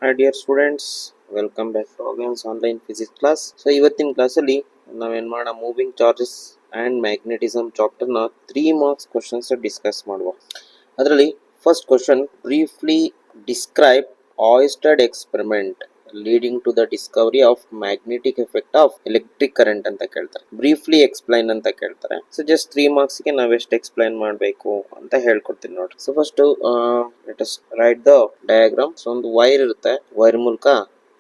Hi dear students, welcome back to Avian's online physics class. So ಇವತ್ತಿನ ಕ್ಲಾಸಲ್ಲಿ ನಾವೇನ್ ಮಾಡೋಣ ಮೂವಿಂಗ್ ಚಾರ್ಜಸ್ ಅಂಡ್ ಮ್ಯಾಗ್ನೆಟಿಸಮ್ ಚಾಪ್ಟರ್ನ 3 ಮಾರ್ಕ್ಸ್ ಕ್ವಶನ್ಸ್ ಡಿಸ್ಕಸ್ ಮಾಡುವ. ಅದರಲ್ಲಿ first question, briefly describe Oersted experiment leading to the discovery of magnetic effect of electric current ಅಂತ ಕೇಳ್ತಾರೆ. Briefly explain ಅಂತ ಕೇಳ್ತಾರೆ. ಸೊ ಜಸ್ಟ್ 3 ಮಾರ್ಕ್ಸ್ ಗೆ ನಾವ್ ಎಷ್ಟು ಎಕ್ಸ್ಪ್ಲೈನ್ ಮಾಡಬೇಕು ಅಂತ ಹೇಳ್ಕೊಡ್ತೀನಿ ನೋಡಿ. So first let us right the diagram. So ಒಂದು ವೈರ್ ಇರುತ್ತೆ, ವೈರ್ ಮೂಲಕ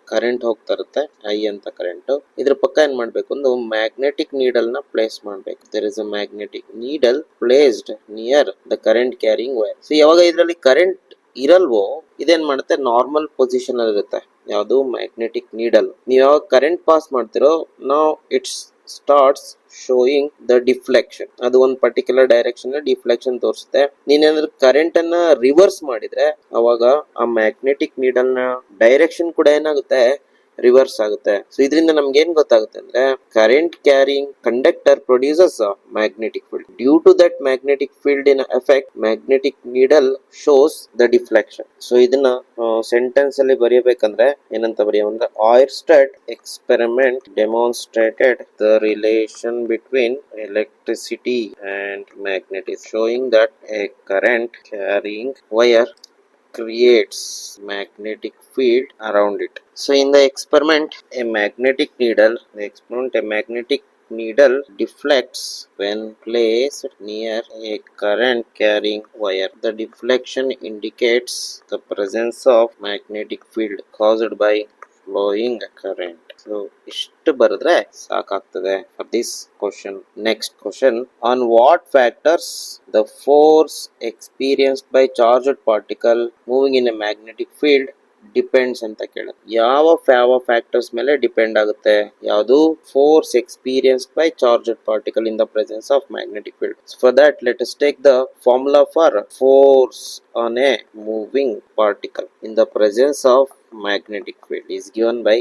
ಕರೆಂಟ್ ಹೋಗ್ತಾ ಇರುತ್ತೆ, ಐ ಅಂತ ಕರೆಂಟ್. ಇದ್ರ ಪಕ್ಕ ಏನ್ ಮಾಡ್ಬೇಕು, ಒಂದು ಮ್ಯಾಗ್ನೆಟಿಕ್ ನೀಡಲ್ ನ ಪ್ಲೇಸ್ ಮಾಡ್ಬೇಕು. There is a magnetic needle placed near the current carrying wire. So ಯಾವಾಗ ಇದರಲ್ಲಿ ಕರೆಂಟ್ ಇರಲ್ವೋ ಇದೇನ್ ಮಾಡುತ್ತೆ, ನಾರ್ಮಲ್ ಪೊಸಿಷನ್ ಅಲ್ಲಿ ಇರುತ್ತೆ. ಯಾವುದು ಮ್ಯಾಗ್ನೆಟಿಕ್ ನೀಡಲ್. ನೀವು ಯಾವಾಗ ಕರೆಂಟ್ ಪಾಸ್ ಮಾಡ್ತಿರೋ, ನಾವು it's starts showing the deflection. ಅದು ಒಂದು ಪರ್ಟಿಕ್ಯುಲರ್ ಡೈರೆಕ್ಷನ್ ಡಿಫ್ಲೆಕ್ಷನ್ ತೋರಿಸುತ್ತೆ. ನೀನೇನಾದ್ರೂ ಕರೆಂಟ್ ಅನ್ನ ರಿವರ್ಸ್ ಮಾಡಿದ್ರೆ ಅವಾಗ ಆ ಮ್ಯಾಗ್ನೆಟಿಕ್ ನೀಡಲ್ ನ ಡೈರೆಕ್ಷನ್ ಕೂಡ ಏನಾಗುತ್ತೆ, ರಿವರ್ಸ್ ಆಗುತ್ತೆ. ಸೊ ಇದರಿಂದ ನಮ್ಗೆ ಏನ್ ಗೊತ್ತಾಗುತ್ತೆ ಅಂದ್ರೆ, current carrying conductor produces magnetic field. Due to that magnetic field in effect, magnetic needle shows the deflection. So ಇದನ್ನ ಸೆಂಟೆನ್ಸ್ ಅಲ್ಲಿ ಬರೆಯಬೇಕಂದ್ರೆ ಏನಂತ ಬರೆಯುವಂದ್ರೆ, Oersted experiment demonstrated the relation between electricity and magnetism, showing that a current carrying wire creates magnetic field around it. So in the experiment, a magnetic needle deflects when placed near a current carrying wire. The deflection indicates the presence of magnetic field caused by flowing current. So ಇಷ್ಟು ಬರೆದ್ರೆ ಸಾಕಾಗ್ತದೆ for this question. Next question, on what factors the force experienced by charged particle moving in a magnetic field depends ಅಂತ ಕೇಳ. ಯಾವ factors ಮೇಲೆ depend ಆಗುತ್ತೆ? ಯಾವುದು? Force experienced by charged particle in the presence of magnetic field. For that let us take the formula for force on A moving particle in the presence of magnetic field is given by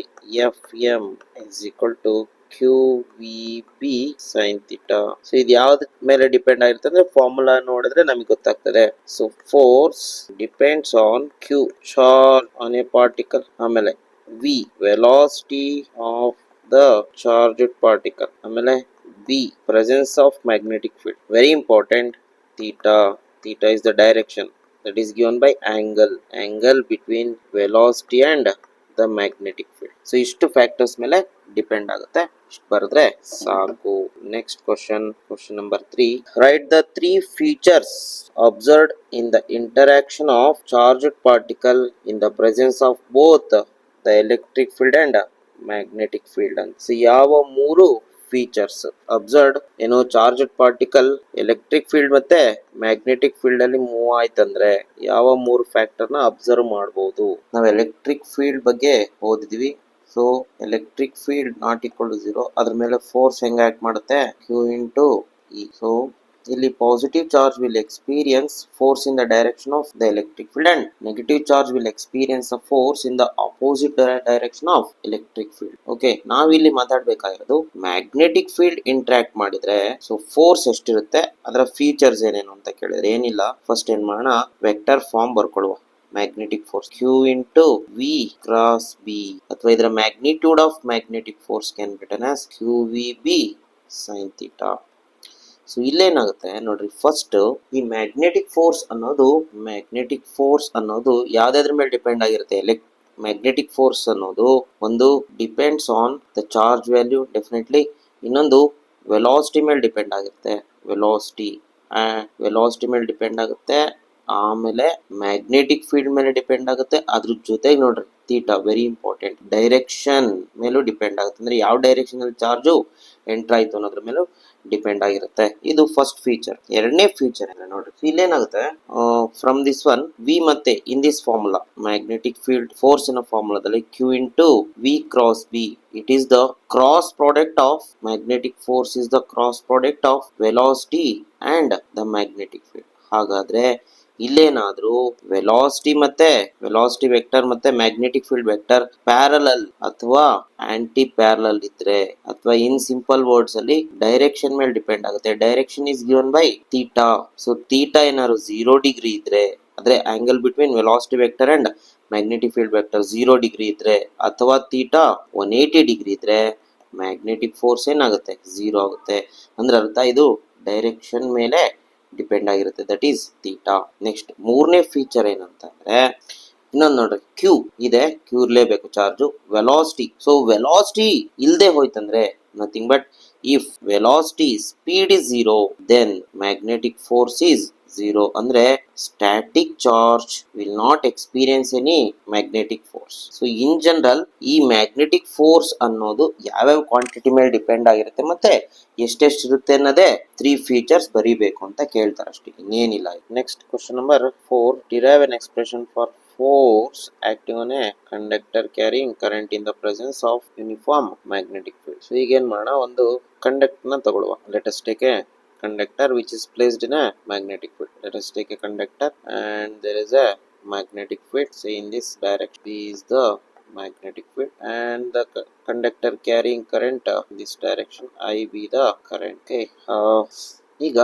Fm is equal to QVB sin theta. So ಇದು ಯಾವ್ದ ಮೇಲೆ depend ಆಗಿರುತ್ತೆ ಅಂದ್ರೆ, formula ನೋಡಿದ್ರೆ ನಮಗೆ ಗೊತ್ತಾಗ್ತದೆ. So force depends on Q, charge on A particle. ಆಮೇಲೆ V, velocity of the charged particle. ಆಮೇಲೆ B, presence of magnetic field. Very important, theta is the direction, that is given by angle between velocity and the magnetic field. So ಇಷ್ಟು factors ಮೇಲೆ depend ಆಗುತ್ತೆ. ಇಷ್ಟು ಬರೆದ್ರೆ ಸಾಕು. Next question number 3, right the 3 features observed in the interaction of charged particle in the presence of both the electric field and magnetic field ಅಂತ. So ಯಾವ 3 features observed, ಏನೋ charged particle electric field ಮತ್ತೆ magnetic field ಅಲ್ಲಿ move ಆಯ್ತಂದ್ರೆ ಯಾವ 3 factor ನ observe ಮಾಡಬಹುದು? ನಾವು ಎಲೆಕ್ಟ್ರಿಕ್ ಫೀಲ್ಡ್ ಬಗ್ಗೆ ಓದಿದ್ವಿ. So electric field not equal to 0, ಅದ್ರ ಮೇಲೆ ಫೋರ್ಸ್ ಹೆಂಗ್ ಆಕ್ಟ್ ಮಾಡುತ್ತೆ? Q into E. ಸೊ ಇಲ್ಲಿ positive charge will experience force in the direction of the electric field and negative charge will experience the force in the opposite direction of electric field. Okay, ನಾವಿಲ್ಲಿ ಮಾತಾಡ್ಬೇಕಾಗಿರೋದು magnetic field interact ಮಾಡಿದ್ರೆ so force ಎಷ್ಟಿರುತ್ತೆ, ಅದರ features ಏನೇನು ಅಂತ ಕೇಳಿದ್ರೆ ಏನಿಲ್ಲ. First ಏನ್ ಮಾಡೋಣ, ವೆಕ್ಟರ್ ಫಾರ್ಮ್ ಬರ್ಕೊಳ್ಳುವ. Magnetic force Q into V cross B, ಅಥವಾ ಇದರ magnitude of magnetic force can be written as QVB sin theta. So ಇಲ್ಲೇನಾಗುತ್ತೆ ನೋಡ್ರಿ, ಫಸ್ಟ್ ಈ ಮ್ಯಾಗ್ನೆಟಿಕ್ ಫೋರ್ಸ್ ಅನ್ನೋದು ಯಾವ್ದಾದ್ರ ಮೇಲೆ ಡಿಪೆಂಡ್ ಆಗಿರುತ್ತೆ? ಮ್ಯಾಗ್ನೆಟಿಕ್ ಫೋರ್ಸ್ ಅನ್ನೋದು ಒಂದು depends on the charge value definitely, ಇನ್ನೊಂದು ವೆಲಾಸಿಟಿ ಮೇಲೆ ಡಿಪೆಂಡ್ ಆಗುತ್ತೆ. ವೆಲಾಸಿಟಿ ಮೇಲೆ ಡಿಪೆಂಡ್ ಆಗುತ್ತೆ. ಆಮೇಲೆ ಮ್ಯಾಗ್ನೆಟಿಕ್ ಫೀಲ್ಡ್ ಮೇಲೆ ಡಿಪೆಂಡ್ ಆಗುತ್ತೆ. ಅದ್ರ ಜೊತೆಗೆ ನೋಡ್ರಿ ಥೀಟಾ ವೆರಿ ಇಂಪಾರ್ಟೆಂಟ್, ಡೈರೆಕ್ಷನ್ ಮೇಲೂ ಡಿಪೆಂಡ್ ಆಗುತ್ತೆ. ಅಂದ್ರೆ ಯಾವ ಡೈರೆಕ್ಷನ್ ಅಲ್ಲಿ ಚಾರ್ಜು ಎಂಟರ್ ಆಯ್ತು ಅನ್ನೋದ್ರ ಮೇಲೂ ಡಿಪೆಂಡ್ ಆಗಿರುತ್ತೆ. ಇದು ಫಸ್ಟ್ ಫೀಚರ್. ಎರಡನೇ ಫೀಚರ್ ಎಲ್ಲ ನೋಡ್ರಿ, ಇಲ್ಲೇನಾಗುತ್ತೆ, ಫ್ರಮ್ ದಿಸ್ ಒನ್ ವಿ ಮತ್ತೆ in this formula magnetic field force ಇನ ಫಾರ್ಮುಲಾದಲ್ಲಿ Q into V cross B, it is the cross product of magnetic force is the cross product of velocity and the magnetic field. ಹಾಗಾದ್ರೆ ಇಲ್ಲೇನಾದ್ರೂ velocity vector ಮತ್ತೆ magnetic field vector parallel ಅಥವಾ aunty parallel ಇದ್ರೆ, ಅಥವಾ in simple words ಅಲ್ಲಿ direction ಮೇಲೆ depend ಆಗುತ್ತೆ. Direction is given by theta. So theta ಏನಾದ್ರು 0 degree ಇದ್ರೆ ಅಂದ್ರೆ angle between velocity vector and magnetic field vector 0 degree ಇದ್ರೆ ಅಥವಾ ಥೀಟಾ 180 ಡಿಗ್ರಿ ಇದ್ರೆ ಮ್ಯಾಗ್ನೆಟಿಕ್ ಫೋರ್ಸ್ ಏನಾಗುತ್ತೆ 0 ಆಗುತ್ತೆ. ಅಂದ್ರೆ ಅರ್ಥ ಇದು ಡೈರೆಕ್ಷನ್ ಮೇಲೆ ಡಿಪೆಂಡ್ ಆಗಿರುತ್ತೆ, ದಟ್ ಈಸ್ ಥೀಟಾ. ನೆಕ್ಸ್ಟ್ ಮೂರನೇ ಫೀಚರ್ ಏನಂತಂದ್ರೆ ಇನ್ನೊಂದು ನೋಡ್ರಿ, ಕ್ಯೂ ಇದೆ, ಕ್ಯೂ ಇರ್ಲೇಬೇಕು ಚಾರ್ಜು. ವೆಲಾಸಿಟಿ, ಸೊ ವೆಲಾಸಿಟಿ ಇಲ್ದೆ ಹೋಯ್ತಂದ್ರೆ nothing but if velocity speed is 0 then magnetic force is 0. ಅಂದ್ರೆ static charge will not experience any magnetic force. So in general ಈ ಮ್ಯಾಗ್ನೆಟಿಕ್ ಫೋರ್ಸ್ ಅನ್ನೋದು ಯಾವ್ಯಾವ ಕ್ವಾಂಟಿಟಿ ಮೇಲೆ ಡಿಪೆಂಡ್ ಆಗಿರುತ್ತೆ ಮತ್ತೆ ಎಷ್ಟೆಷ್ಟು ಇರುತ್ತೆ ಅನ್ನೋದೇ 3 ಫೀಚರ್ಸ್ ಬರೀಬೇಕು ಅಂತ ಕೇಳ್ತಾರೆ ಅಷ್ಟೇ, ಇನ್ನೇನಿಲ್ಲ. Next question number 4, derive an expression for force acting on a conductor carrying current in the presence of uniform magnetic field. So ಈಗ ಏನ್ ಮಾಡೋಣ, ಒಂದು ಕಂಡಕ್ಟರ್ ನ ತಗೊಳ್ಳುವ. Let us take a conductor which is placed in a magnetic field. Let us take a conductor and there is a magnetic field, say in this direction. B is the magnetic field and the conductor carrying current in this direction, I be the current. Okay, ಈಗ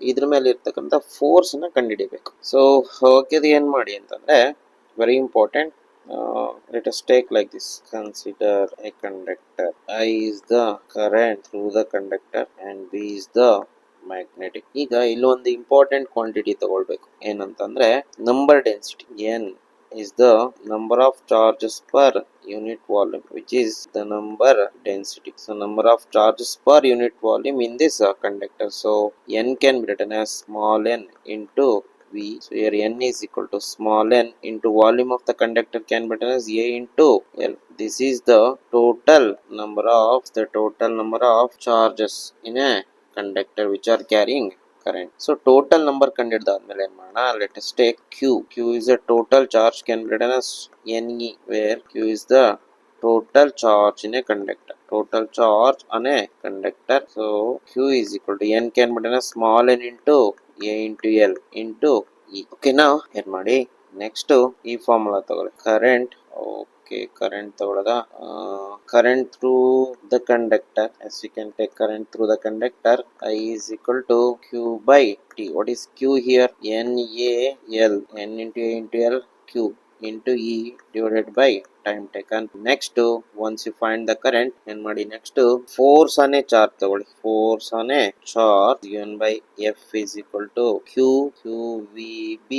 ಇದ್ರ ಮೇಲೆ ಇರ್ತಕ್ಕಂಥ force ನ ಕಂಡುಹಿಡಿಯಬೇಕು. So okay, ಅದು ಏನ್ ಮಾಡಿ ಅಂತಂದ್ರೆ very important. let us take like this. Consider a conductor. I is the current through the conductor and B is the magnetic. ಈಗ ಇಲ್ಲೊಂದು ಇಂಪಾರ್ಟೆಂಟ್ ಕ್ವಾಂಟಿಟಿ ತಗೊಳ್ಬೇಕು, ಏನಂತಂದ್ರೆ number density. N is the number of charges per unit volume, which is the number density. So number of charges per unit volume in this conductor. So n can be written as small n into V. So here n is equal to small n into volume of the conductor can be written as A into L. This is the total number of charges in a conductor which are carrying current. So total number ಕಂಡಿಡಿದಾದ್ಮೇಲೆ ಏನ್ ಮಾಡೋಣ, let us take Q. Q is a total charge can be written as Ne, where Q is the total charge in a conductor. Total charge on a conductor. So Q is equal to N can be written as small n into A into L into E. Okay, now ಏನ್ ಮಾಡಿ next ಈ formula ತಗೊಳ್ಳಿ. Current, current ತಗೊಳ್ಳೋದ, current through the conductor, as we can take current through the conductor, I is equal to Q by T. What is Q here? NaL, N into A into L, Q into E divided by time taken. Next, once you find the current, and ಮಾಡಿ next force on a charge ತಗೊಳ್ಳಿ. Force on a charge given by F is equal to QVB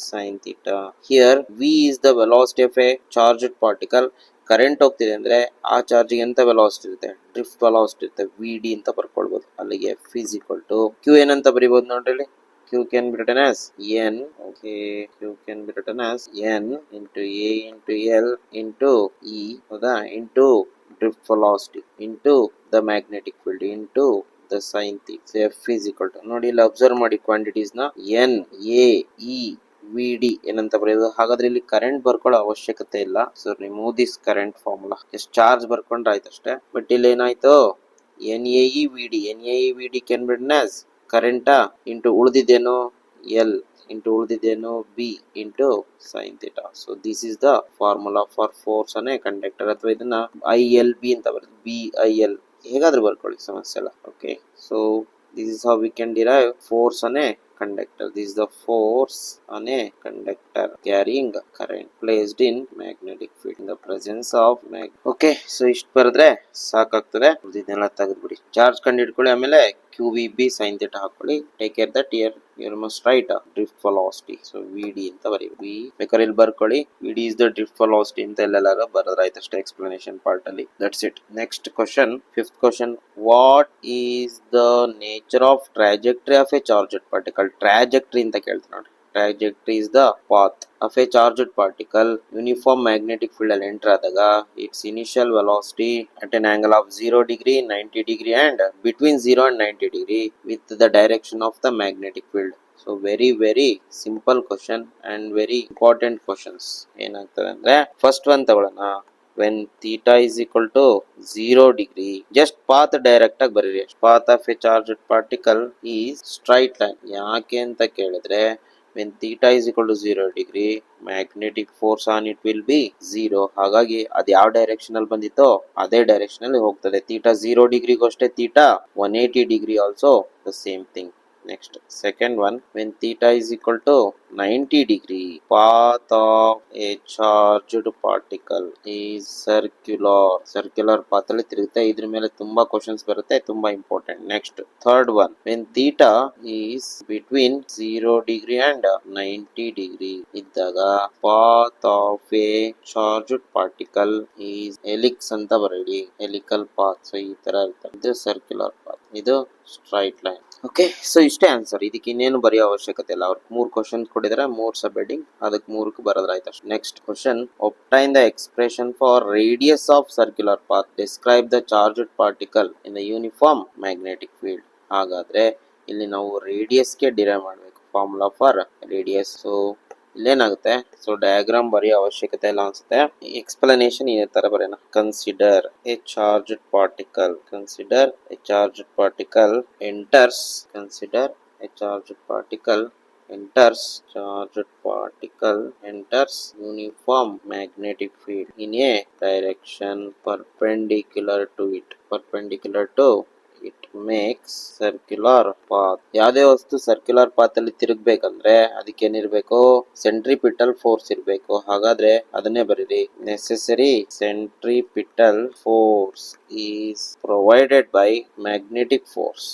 sin theta. Here V is the velocity of a charged particle. Current ಹೋಗ್ತಿದೆ ಅಂದ್ರೆ ಆ charge ಎಂತ velocity ಇರುತ್ತೆ, drift velocity ಇರುತ್ತೆ, VD ಅಂತ ಬರ್ಕೊಳ್ಬಹುದು. ಅಲ್ಲಿಗೆ F is equal to Q ಏನಂತ ಬರೀಬಹುದು ನೋಡ್ರಿ, Q can be written as N. Okay, Q can be written as N into A into L into E, ಹೌದಾ, into drift velocity into the magnetic field into the sin theta. So F is equal to, ನೋಡಿ ಇಲ್ಲಿ observe ಮಾಡಿ quantities ನ, N A E VD ಏನಂತ ಬರೆಯೋದು. ಹಾಗಾದ್ರೆ ಇಲ್ಲಿ current ಬರ್ಕೊಳ್ಳೋ ಅವಶ್ಯಕತೆ ಇಲ್ಲ. So remove this current formula, just charge ಬರ್ಕೊಂಡ್ರೆ ಆಯ್ತು ಅಷ್ಟೇ. ಬಟ್ ಇಲ್ಲಿ ಏನಾಯ್ತು, NaE VD can be written as current into ಉಳಿದಿದ್ದೇನು L ಇಂಟು ಉಳಿದಿದ್ದೇನು B into sine theta. So this is the formula for force on a conductor. ಅಥವಾ ಇದನ್ನ ILB ಅಂತ ಬರುತ್ತೆ, BIL ಹೇಗಾದ್ರೂ ಬರ್ಕೊಳ್ಳಿ, ಸಮಸ್ಯೆ ಇಲ್ಲ. Okay, so this is how we can derive force on a conductor. This is the force on a conductor carrying current placed in magnetic field in the presence of Okay, so ಇಷ್ಟು ಬರೆದ್ರೆ ಸಾಕಾಗ್ತದೆ. ಇದನ್ನೆಲ್ಲ ತೆಗೆದ್ಬಿಡಿ, charge ಕಂಡು ಹಿಡ್ಕೊಳ್ಳಿ, ಆಮೇಲೆ QVB sin theta ಹಾಕೊಳ್ಳಿ. Take care that here you must write drift velocity. So VD ಅಂತ ಬರೀ, V ಬೇಕಾದ್ರೆ ಇಲ್ಲಿ ಬರ್ಕೊಳ್ಳಿ, VD is the drift velocity ಅಂತ ಎಲ್ಲೆಲ್ಲಾರು ಬರೆದ್ರೆ ಆಯ್ತು ಅಷ್ಟೇ explanation part ಅಲ್ಲಿ. That's it. Next question, fifth question, what is the nature of trajectory of a charged particle? Trajectory ಅಂತ ಕೇಳ್ತಾರೆ ನೋಡಿ. Trajectory is the path of a charged particle uniform magnetic field ಅಲ್ಲಿ enter ಆದಾಗ its initial velocity at an angle of 0 degree, 90 degree and between 0 and 90 degree with the direction of the magnetic field. So very very simple question and very important questions. ಏನಾಗ್ತದೆ ಅಂದ್ರೆ first one ತಗೊಳ್ಳೋಣ. when theta is equal to 0 degree, just path direct ಆಗಿ ಬರೀರಿ. path of a charged particle is straight line. ಯಾಕೆ ಅಂತ ಕೇಳಿದ್ರೆ when theta is equal to 0 degree, magnetic force on it will be 0. ಹಾಗಾಗಿ ಅದು ಯಾವ direction ಅಲ್ಲಿ ಬಂದಿತ್ತೋ ಅದೇ ಡೈರೆಕ್ಷನ್ ಅಲ್ಲಿ ಹೋಗ್ತದೆ. theta 0 degree ಗೂ ಅಷ್ಟೇ, theta 180 degree also the same thing. Next, second one, when theta is equal to 90 degree. Path of a charged particle is circular path ಅಲ್ಲಿ ತಿರುಗುತ್ತೆ. ಇದ್ರ ಮೇಲೆ ತುಂಬಾ ಕ್ವಶನ್ಸ್ ಬರುತ್ತೆ, ತುಂಬಾ important. Next third one, when theta is between 0 degree and 90 degree ಇದ್ದಾಗ path of a charged particle is helix ಅಂತ ಬರೀರಿ, helical path. So ಈ ತರ ಇರ್ತದೆ, ಇದು ಸರ್ಕ್ಯುಲರ್ ಪಾತ್, ಇದು ಸ್ಟ್ರೈಟ್ ಲೈನ್. ಓಕೆ, ಸೊ ಇಷ್ಟೇ ಆನ್ಸರ್. ಇದಕ್ಕೆ ಇನ್ನೇನು ಬರೆಯೋ ಅವಶ್ಯಕತೆ ಇಲ್ಲ. ಅವ್ರಿಗೆ 3 ಕ್ವಶನ್ ಕೊಟ್ಟಿದ್ರೆ 3 ಸಬ್ ಹೆಡಿಂಗ್, ಅದಕ್ಕೆ 3ಕ್ಕೆ ಬರೋದ್ರಾಯ್ತು ಅಷ್ಟೇ. Next question, obtain the expression for radius of circular path, describe the charged particle in the uniform magnetic field. ಹಾಗಾದ್ರೆ ಇಲ್ಲಿ ನಾವು ರೇಡಿಯಸ್ಗೆ ಡಿರೈವ್ ಮಾಡಬೇಕು ಫಾರ್ಮುಲಾ ಫಾರ್ ರೇಡಿಯಸ್. ಸೊ ಇಲ್ಲೇನಾಗುತ್ತೆ, ಸೊ ಡಯಾಗ್ರಾಮ್ ಬರೆಯೋ ಅವಶ್ಯಕತೆ ಇಲ್ಲ ಅನ್ಸುತ್ತೆ. ಎಕ್ಸ್ಪ್ಲನೇಷನ್ ಈ ತರ ಬರೆಯೋಣ. Consider a charged particle, consider a charged particle enters, consider a charged particle charged particle enters uniform magnetic field in a direction perpendicular to it makes circular path. ಯಾವುದೇ ವಸ್ತು circular path ಅಲ್ಲಿ ತಿರುಗಬೇಕಂದ್ರೆ ಅದಕ್ಕೆ ಏನಿರಬೇಕು, centripetal force ಇರಬೇಕು. ಹಾಗಾದ್ರೆ ಅದನ್ನೇ ಬರೀರಿ, necessary centripetal force is provided by magnetic force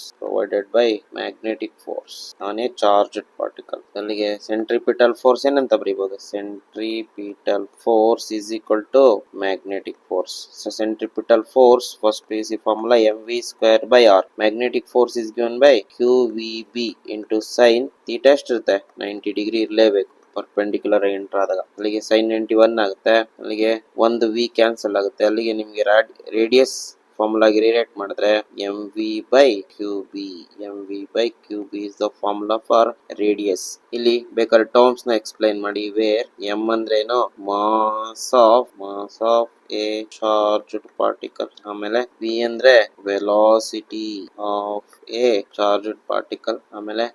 on a charged particle. ಅಲ್ಲಿಗೆ ಸೆಂಟ್ರಿಪಿಟಲ್ ಫೋರ್ಸ್ ಏನಂತ ಬರೀಬಹುದು, centripetal force is equal to magnetic force. So centripetal force first PVC formula mv² by r. Magnetic force is given by qvb into sin theta ಎಷ್ಟಿರುತ್ತೆ, 90 degree ಇರಲೇಬೇಕು perpendicular enter ಆದಾಗ. ಅಲ್ಲಿಗೆ sin 91 ಆಗುತ್ತೆ, ಅಲ್ಲಿಗೆ ಒಂದು v cancel ಆಗುತ್ತೆ. ಅಲ್ಲಿಗೆ ನಿಮಗೆ ರೇಡಿಯಸ್ ಫಾರ್ಮುಲಾಗೆ ರಿಲೇಟ್ ಮಾಡಿದ್ರೆ mv/qb is the formula for radius. ಇಲ್ಲಿ ಬೇಕಾದ್ರೆ ಟರ್ಮ್ಸ್ ನ ಎಕ್ಸ್ಪ್ಲೈನ್ ಮಾಡಿ. ವೇರ್ m ಅಂದ್ರೆ ಏನು, mass of a charged particle. ಆಮೇಲೆ v ಅಂದ್ರೆ velocity of a charged particle. ಆಮೇಲೆ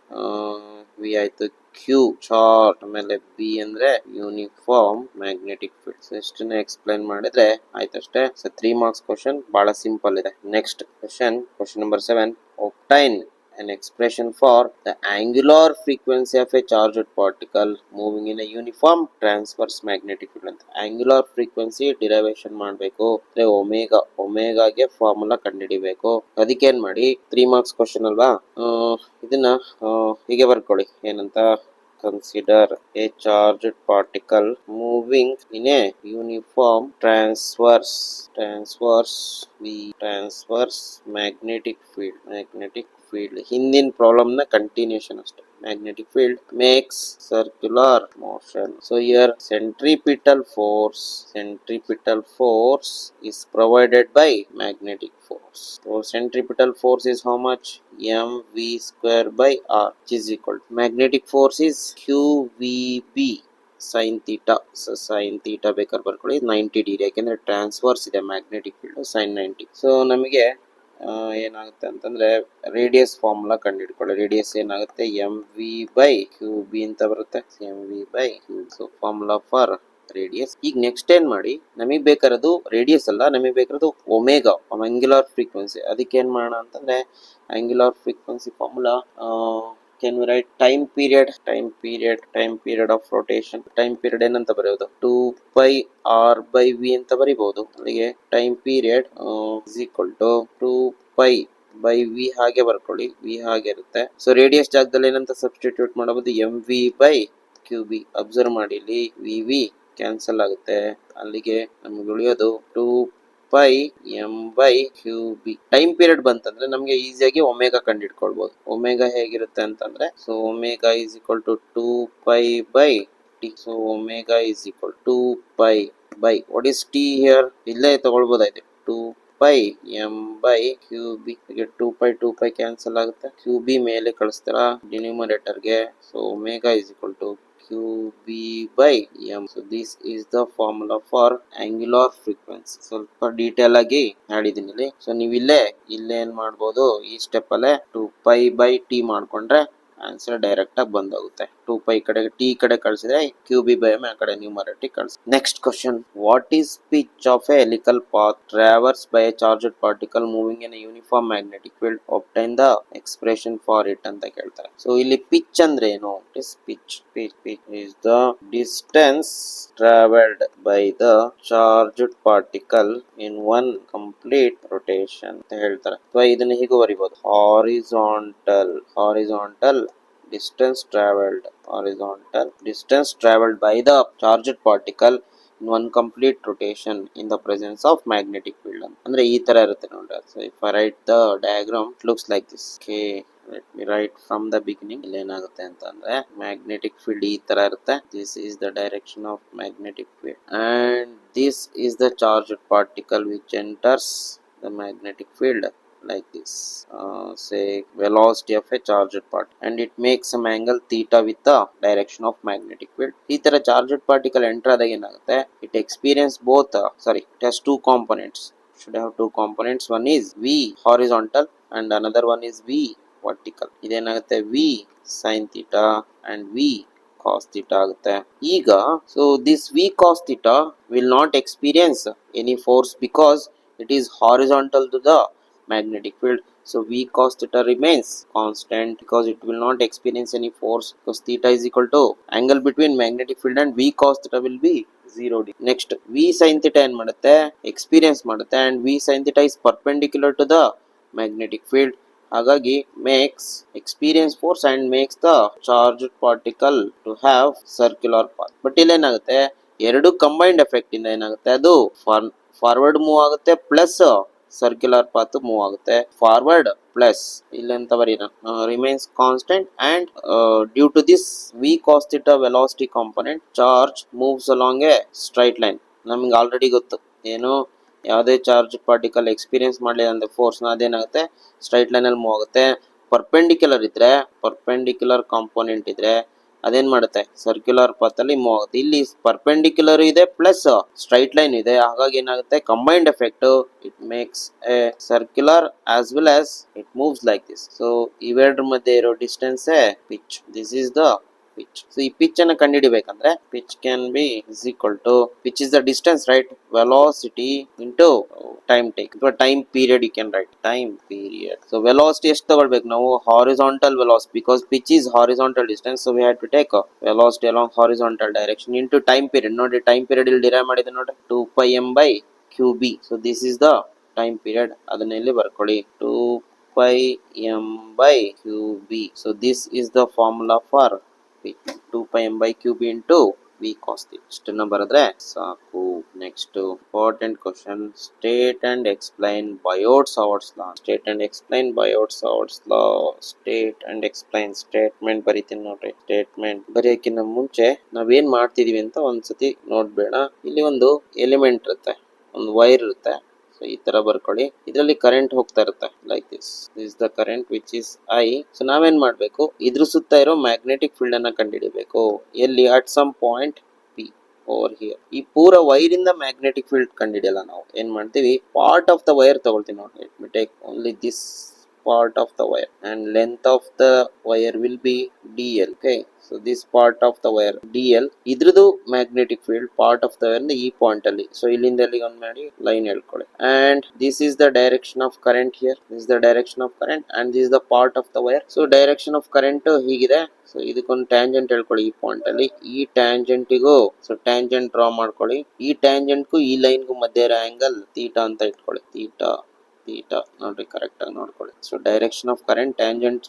v ಆಯ್ತು, q ಚಾರ್ಜ್, ಆಮೇಲೆ b ಅಂದ್ರೆ ಯೂನಿಫಾರ್ಮ್ ಮ್ಯಾಗ್ನೆಟಿಕ್ ಫೀಲ್ಡ್. ಇಷ್ಟನ್ನ ಎಕ್ಸ್ಪ್ಲೈನ್ ಮಾಡಿದ್ರೆ ಆಯ್ತಷ್ಟೇ. ಸೊ 3 ಮಾರ್ಕ್ಸ್ ಕ್ವಶನ್, ಬಹಳ ಸಿಂಪಲ್ ಇದೆ. Next question number 7, obtain an expression for the angular frequency of a charged particle moving in a uniform transverse magnetic field ಅಂತ. Angular frequency derivation ಮಾಡಬೇಕು, ಅಂದ್ರೆ ಒಮೆಗಾಗೆ formula ಕಂಡುಹಿಡಿಬೇಕು. ಅದಕ್ಕೆ ಏನ್ ಮಾಡಿ, 3 ಮಾರ್ಕ್ಸ್ ಕ್ವಶನ್ ಅಲ್ವಾ, ಇದನ್ನ ಹೀಗೆ ಬರ್ಕೊಳ್ಳಿ. ಏನಂತ, consider a charged particle moving in a uniform transverse magnetic field. ಹಿಂದಿನ ಪ್ರಾಬ್ಲಮ್ ನ ಕಂಟಿನ್ಯೂಷನ್ ಅಷ್ಟೇ. magnetic field makes circular motion. So here centripetal force is provided by magnetic force. So centripetal force is how much, mv² by r, which is equal to magnetic force is qvb sin theta. So sin theta ಬೇಕಾದ್ರೆ ಬರ್ಕೊಳ್ಳಿ, 90 degree, ಯಾಕೆಂದ್ರೆ transverse ಇದೆ magnetic field, sin 90. So ನಮಗೆ ಏನಾಗುತ್ತೆ ಅಂತಂದ್ರೆ radius formula ಕಂಡುಹಿಡ್ಕೊಳ್ಳಿ. Radius ಏನಾಗುತ್ತೆ, mv/qb ಅಂತ ಬರುತ್ತೆ, mv/q. So formula for radius. ಈಗ ನೆಕ್ಸ್ಟ್ ಏನ್ ಮಾಡಿ, ನಮಗ್ ಬೇಕಾರದು ರೇಡಿಯಸ್ ಅಲ್ಲ, ನಮಗ್ ಬೇಕಾರದು ಒಮೆಗಾ, ಆಂಗ್ಯುಲರ್ ಫ್ರೀಕ್ವೆನ್ಸಿ. ಅದಕ್ಕೆ ಏನ್ ಮಾಡೋಣ ಅಂತಂದ್ರೆ angular frequency formula can we write time period of rotation. Time period ಏನಂತ ಬರೆಯೋದು, 2πr/v ಅಂತ ಬರೀಬಹುದು. ಅಲ್ಲಿಗೆ time period is equal to 2π/v ಹಾಗೆ ಬರ್ಕೊಳ್ಳಿ, v ಹಾಗೆ ಇರುತ್ತೆ. ಸೊ ರೇಡಿಯಸ್ ಜಾಗದಲ್ಲಿ ಏನಂತ ಸಬ್ಸ್ಟಿಟ್ಯೂಟ್ ಮಾಡಬಹುದು, mv/qb. ಅಬ್ಸರ್ವ್ ಮಾಡಿ, ಇಲ್ಲಿ v ಕ್ಯಾನ್ಸಲ್ ಆಗುತ್ತೆ, ಅಲ್ಲಿಗೆ ನಮ್ಗೆ ಉಳಿಯೋದು 2πm/qb. ಟೈಮ್ ಪೀರಿಯಡ್ ಬಂತಂದ್ರೆ ನಮ್ಗೆ ಈಸಿಯಾಗಿ ಒಮೆಗಾ ಕಂಡುಹಿಡ್ಕೊಳ್ಬಹುದು. ಒಮೆಗಾ ಹೇಗಿರುತ್ತೆ ಅಂತಂದ್ರೆ, so omega is equal to 2π/t. So omega is equal 2π/ what is t here, ಇಲ್ಲೇ ತಗೊಳ್ಬಹುದಾಯ್ತು, 2πm/qb. 2π ಕ್ಯಾನ್ಸಲ್ ಆಗುತ್ತೆ, qb ಮೇಲೆ ಕಳಿಸ್ತಾರ ಡಿನ್ಯೂಮರೇಟರ್ಗೆ. So omega is equal to qb/m. So this is the formula for angular frequency. ಸ್ವಲ್ಪ detail ಆಗಿ ಹೇಳಿದೀನಿ ಇಲ್ಲಿ. ಸೊ ನೀವು ಇಲ್ಲೇ ಏನ್ ಮಾಡ್ಬೋದು, ಈ ಸ್ಟೆಪ್ ಅಲ್ಲೇ 2π/t ಮಾಡ್ಕೊಂಡ್ರೆ ಆನ್ಸರ್ ಡೈರೆಕ್ಟ್ ಆಗಿ ಬಂದೋಗುತ್ತೆ. 2 pi ಕಡೆ t ಕಡೆ ಕಳಿಸಿದ್ರೆ qb by m ಆ ಕಡೆ ನ್ಯೂಮರೇಟರ್ ಕಳಿಸಿ. Next question, what is pitch of A helical path traverse by A charged particle moving in a uniform magnetic field obtain the expression for it ಅಂತ ಕೇಳ್ತಾರೆ. So ಇಲ್ಲಿ pitch ಅಂದ್ರೆ ಏನು? Pitch is the distance traveled by the charged particle in one complete rotation ಅಂತ ಹೇಳ್ತಾರೆ. So ಇದನ್ನ ಹೀಗೆ ಬರಿಬಹುದು, horizontal distance traveled by the charged particle in one complete rotation in the presence of magnetic field ಅಂದ್ರೆ ಈ ತರ ಇರುತ್ತೆ ನೋಡ್ರಿ. So if I write the diagram, it looks like this. Okay, let me write from the beginning. ಇಲ್ಲಿ ಏನಾಗುತ್ತೆ ಅಂತಂದ್ರೆ magnetic field ಈ ತರ ಇರುತ್ತೆ. This is the direction of magnetic field and this is the charged particle which enters the magnetic field like this, say velocity of a charged particle, and it makes some angle theta with the direction of magnetic field. ಈ ತರ charged particle enter ಆದಾಗ ಏನಾಗುತ್ತೆ, it experience both it has two components, should have two components. One is v horizontal and another one is v vertical. ಇದೇನಾಗುತ್ತೆ v sin theta and v cos theta ಆಗುತ್ತೆ. ಈಗ so this v cos theta will not experience any force because it is horizontal to the magnetic field. So v cos theta remains constant because it will not experience any force because theta is equal to angle between magnetic field and v cos theta will be 0 degree. Next v sin theta ಏನ್ ಮಾಡುತ್ತೆ, experience ಮಾಡುತ್ತೆ and v sin theta is perpendicular to the magnetic field. ಹಾಗಾಗಿ makes experience force and makes the charged particle to have circular path. But ಇಲ್ಲಿ ಏನಾಗುತ್ತೆ, ಎರಡು combined effect ಇಂದ ಏನಾಗುತ್ತೆ, ಅದು ಫಾರ್ವರ್ಡ್ ಮೂವ್ ಆಗುತ್ತೆ ಪ್ಲಸ್ ಸರ್ಕ್ಯುಲರ್ ಪಾತ್ ಮೂವ್ ಆಗುತ್ತೆ. Forward plus ಇಲ್ಲಿ ಅಂತ ಬರೀನ remains constant and due to this v cos theta velocity component charge moves along a straight line. ನಮ್ಗೆ ಆಲ್ರೆಡಿ ಗೊತ್ತು ಏನು, ಯಾವುದೇ ಚಾರ್ಜ್ ಪಾರ್ಟಿಕಲ್ ಎಕ್ಸ್ಪೀರಿಯನ್ಸ್ ಮಾಡಲಿ ಅಂದ್ರೆ ಫೋರ್ಸ್ ನ ಅದೇನಾಗುತ್ತೆ ಸ್ಟ್ರೈಟ್ ಲೈನ್ ಅಲ್ಲಿ ಮೂವ್ ಆಗುತ್ತೆ. ಪರ್ಪೆಂಡಿಕ್ಯುಲರ್ ಕಾಂಪೋನೆಂಟ್ ಇದ್ರೆ ಅದೇನ್ ಮಾಡುತ್ತೆ, ಸರ್ಕ್ಯುಲರ್ ಪಾತ್ ಅಲ್ಲಿ ಮೂವ್ ಆಗುತ್ತೆ. ಇಲ್ಲಿ ಪರ್ಪೆಂಡಿಕ್ಯುಲರ್ ಇದೆ ಪ್ಲಸ್ ಸ್ಟ್ರೈಟ್ ಲೈನ್ ಇದೆ, ಹಾಗಾಗಿ ಏನಾಗುತ್ತೆ combined effect, it makes A circular as well as it moves like this. So ಇವೆರಡರ ಮಧ್ಯೆ ಇರೋ distance pitch. This is the pitch. So ಈ pitch ಅನ್ನು ಕಂಡುಹಿಡಿಯಬೇಕಂದ್ರೆ pitch can be is equal to, pitch is the distance, right, velocity into time take, or time period you can write, time period. So velocity ಎಷ್ಟು ತಗೊಳ್ಬೇಕು ನಾವು, horizontal velocity, because pitch is horizontal distance, so we have to take velocity along horizontal direction into time period. ನೋಡಿ time period ಇಲ್ಲಿ derive ಮಾಡಿದೆ ನೋಡಿ, 2 pi m by qb. So this is the time period, ಅದನ್ನ ಇಲ್ಲಿ ಬರ್ಕೊಳ್ಳಿ, 2 pi m by qb. So this is the formula for 2 pi m by qb into v cos theta. ಇಷ್ಟನ್ನ ಬರೆದ್ರೆ ಸಾಕು. Next important question, state and explain Biot Savart's law. State and explain Biot Savart's law. State and explain statement ಬರೀತೀನಿ ನೋಡ್ರಿ. Statement ಬರೆಯಕ್ಕಿಂತ ಮುಂಚೆ ನಾವೇನ್ ಮಾಡ್ತಿದೀವಿ ಅಂತ ಒಂದ್ಸತಿ ನೋಡ್ಬೇಡ. ಇಲ್ಲಿ ಒಂದು ಎಲಿಮೆಂಟ್ ಇರುತ್ತೆ, ಒಂದು ವೈರ್ ಇರುತ್ತೆ, ಈ ತರ ಬರ್ಕೊಳ್ಳಿ. ಇದರಲ್ಲಿ ಕರೆಂಟ್ ಹೋಗ್ತಾ ಇರುತ್ತೆ like this is the current which is I. So ನಾವೇನ್ ಮಾಡ್ಬೇಕು, ಇದ್ರ ಸುತ್ತ ಇರೋ ಮ್ಯಾಗ್ನೆಟಿಕ್ ಫೀಲ್ಡ್ ಅನ್ನ ಕಂಡುಹಿಡಿಯಬೇಕು. ಎಲ್ಲಿ, at some point P over here. ಈ ಪೂರ ವೈರ್ ಇಂದ ಮ್ಯಾಗ್ನೆಟಿಕ್ ಫೀಲ್ಡ್ ಕಂಡುಹಿಡಿಯಲ್ಲ, ನಾವು ಏನ್ ಮಾಡ್ತೀವಿ, ಪಾರ್ಟ್ ಆಫ್ ದ ವೈರ್ ತಗೊಳ್ತೀವಿ ನೋಡಿ. Let me take only this part of the wire and length of the wire will be dl. Okay, so this part of the wire dl, idradu magnetic field part of the wire ಈ point ಅಲ್ಲಿ. So ಇಲ್ಲಿಂದ ಎಲ್ಲಿಗೆ ಒಂದು ಮಾಡಿ line ಹೇಳ್ಕೊಳ್ಳಿ, and this is the direction of current here, this is the direction of current and this is the part of the wire. So direction of current ಹೀಗಿದೆ. So ಇದಕ್ಕೊಂದು tangent ಹೇಳ್ಕೊಳ್ಳಿ ಈ point ಅಲ್ಲಿ. ಈ ಟ್ಯಾಂಜೆಂಟಿಗೂ so tangent draw ಮಾಡ್ಕೊಳ್ಳಿ. ಈ ಟ್ಯಾಂಜೆಂಟ್ಗೂ ಈ ಲೈನ್ಗೂ ಮಧ್ಯೆ ಇರೋ ಆಂಗಲ್ ಥೀಟಾ ಅಂತ ಇಟ್ಕೊಳ್ಳಿ. ಥೀಟಾ ನೋಡ್ರಿ, ಕರೆಕ್ಟ್ ಆಗಿ ನೋಡ್ಕೊಳ್ಳಿ. So direction of current, tangent